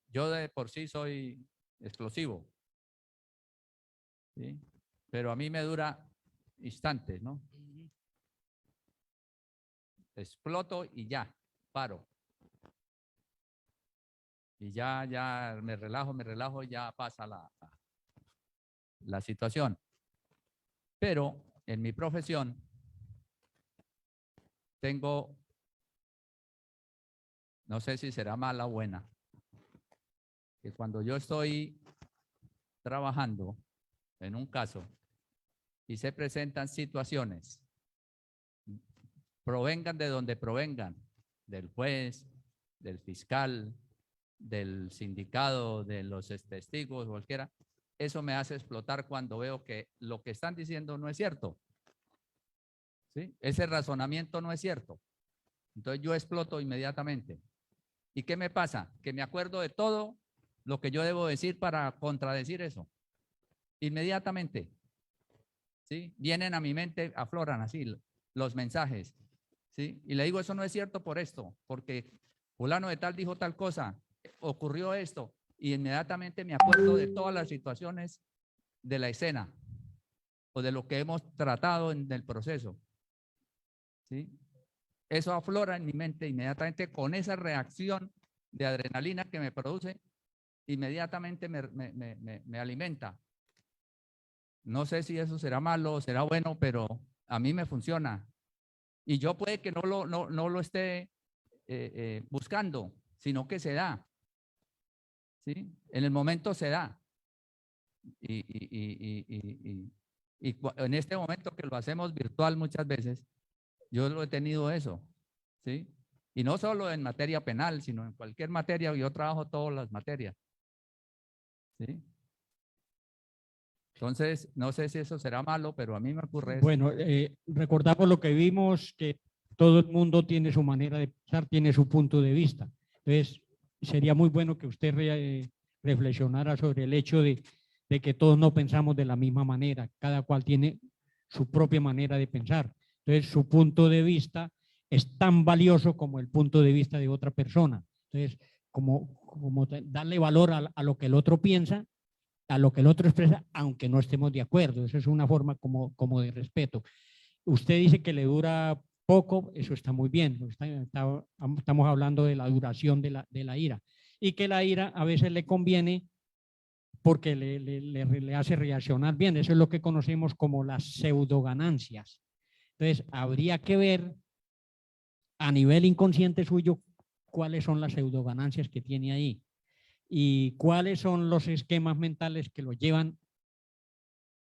Yo de por sí soy explosivo, ¿sí? Pero a mí me dura instantes, ¿no? Exploto y ya, paro. Y ya me relajo y ya pasa la situación. Pero en mi profesión tengo, no sé si será mala o buena, que cuando yo estoy trabajando en un caso y se presentan situaciones, provengan de donde provengan, del juez, del fiscal, del sindicado, de los testigos, cualquiera, eso me hace explotar cuando veo que lo que están diciendo no es cierto. ¿Sí? Ese razonamiento no es cierto. Entonces yo exploto inmediatamente. ¿Y qué me pasa? Que me acuerdo de todo lo que yo debo decir para contradecir eso. Inmediatamente. ¿Sí? Vienen a mi mente, afloran así los mensajes. ¿Sí? Y le digo, eso no es cierto por esto, porque fulano de tal dijo tal cosa, ocurrió esto, y inmediatamente me acuerdo de todas las situaciones de la escena o de lo que hemos tratado en el proceso. ¿Sí? Eso aflora en mi mente inmediatamente con esa reacción de adrenalina que me produce, inmediatamente me alimenta. No sé si eso será malo o será bueno, pero a mí me funciona. Y yo puede que no lo esté buscando, sino que se da. ¿Sí? En el momento se da. Y en este momento que lo hacemos virtual muchas veces, yo lo he tenido eso. ¿Sí? Y no solo en materia penal, sino en cualquier materia. Yo trabajo todas las materias. ¿Sí? Entonces, no sé si eso será malo, pero a mí me ocurre eso. Bueno, recordamos lo que vimos, que todo el mundo tiene su manera de pensar, tiene su punto de vista. Entonces, sería muy bueno que usted reflexionara sobre el hecho de que todos no pensamos de la misma manera, cada cual tiene su propia manera de pensar. Entonces, su punto de vista es tan valioso como el punto de vista de otra persona. Entonces, como darle valor a lo que el otro piensa, a lo que el otro expresa, aunque no estemos de acuerdo. Eso es una forma como de respeto. Usted dice que le dura poco, eso está muy bien. Estamos hablando de la duración de la ira. Y que la ira a veces le conviene porque le hace reaccionar bien. Eso es lo que conocemos como las pseudoganancias. Entonces, habría que ver a nivel inconsciente suyo cuáles son las pseudoganancias que tiene ahí y cuáles son los esquemas mentales que lo llevan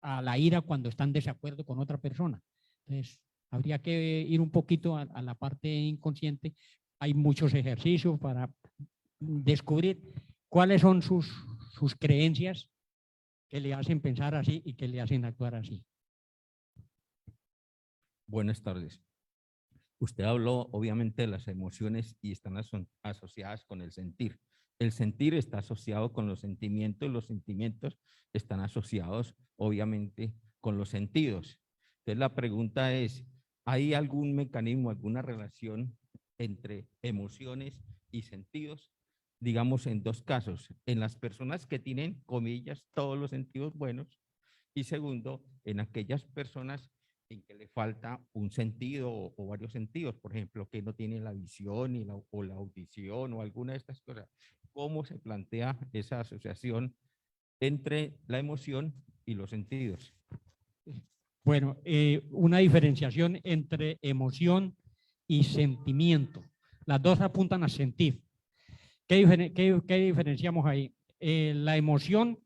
a la ira cuando están en desacuerdo con otra persona. Entonces, habría que ir un poquito a la parte inconsciente. Hay muchos ejercicios para descubrir cuáles son sus creencias que le hacen pensar así y que le hacen actuar así. Buenas tardes. Usted habló obviamente de las emociones y están asociadas con el sentir. El sentir está asociado con los sentimientos y los sentimientos están asociados obviamente con los sentidos. Entonces la pregunta es, ¿hay algún mecanismo, alguna relación entre emociones y sentidos? Digamos en dos casos, en las personas que tienen, comillas, todos los sentidos buenos, y segundo, en aquellas personas en que le falta un sentido o varios sentidos, por ejemplo, que no tiene la visión o la audición o alguna de estas cosas. ¿Cómo se plantea esa asociación entre la emoción y los sentidos? Bueno, una diferenciación entre emoción y sentimiento. Las dos apuntan a sentir. ¿Qué diferenciamos ahí? La emoción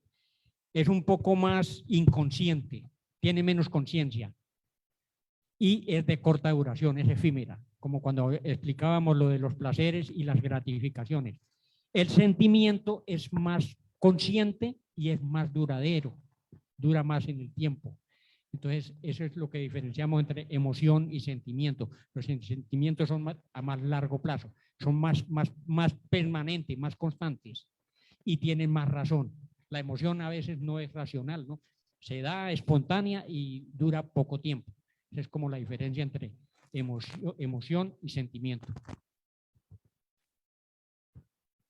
es un poco más inconsciente, tiene menos conciencia y es de corta duración, es efímera, como cuando explicábamos lo de los placeres y las gratificaciones. El sentimiento es más consciente y es más duradero, dura más en el tiempo. Entonces, eso es lo que diferenciamos entre emoción y sentimiento. Los sentimientos son a más largo plazo, son más permanentes, más constantes y tienen más razón. La emoción a veces no es racional, ¿no? Se da espontánea y dura poco tiempo. Esa es como la diferencia entre emoción y sentimiento.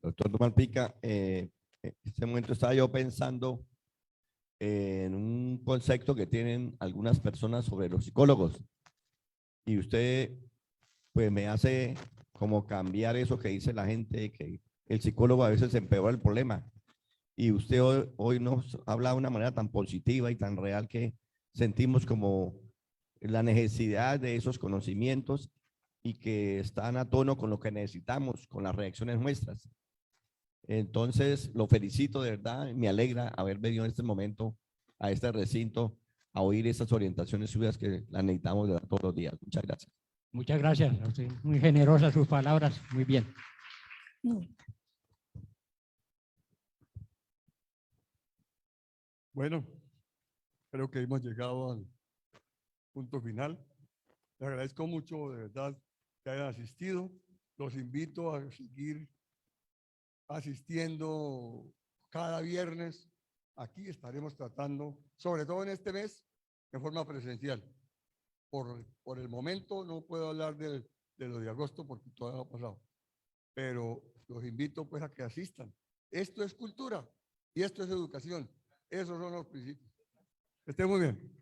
Doctor Malpica, en este momento estaba yo pensando en un concepto que tienen algunas personas sobre los psicólogos. Y usted, pues, me hace como cambiar eso que dice la gente, que el psicólogo a veces empeora el problema. Y usted hoy nos habla de una manera tan positiva y tan real que sentimos como la necesidad de esos conocimientos y que están a tono con lo que necesitamos, con las reacciones nuestras. Entonces, lo felicito de verdad, me alegra haber venido en este momento a este recinto a oír esas orientaciones suyas que las necesitamos de todos los días. Muchas gracias. Muchas gracias a usted. Muy generosas sus palabras. Muy bien. Bueno, creo que hemos llegado al punto final. Les agradezco mucho, de verdad, que hayan asistido. Los invito a seguir asistiendo cada viernes. Aquí estaremos tratando, sobre todo en este mes, de forma presencial. Por el momento no puedo hablar de lo de agosto porque todavía no ha pasado, pero los invito pues a que asistan. Esto es cultura y esto es educación. Esos son los principios. Que estén muy bien.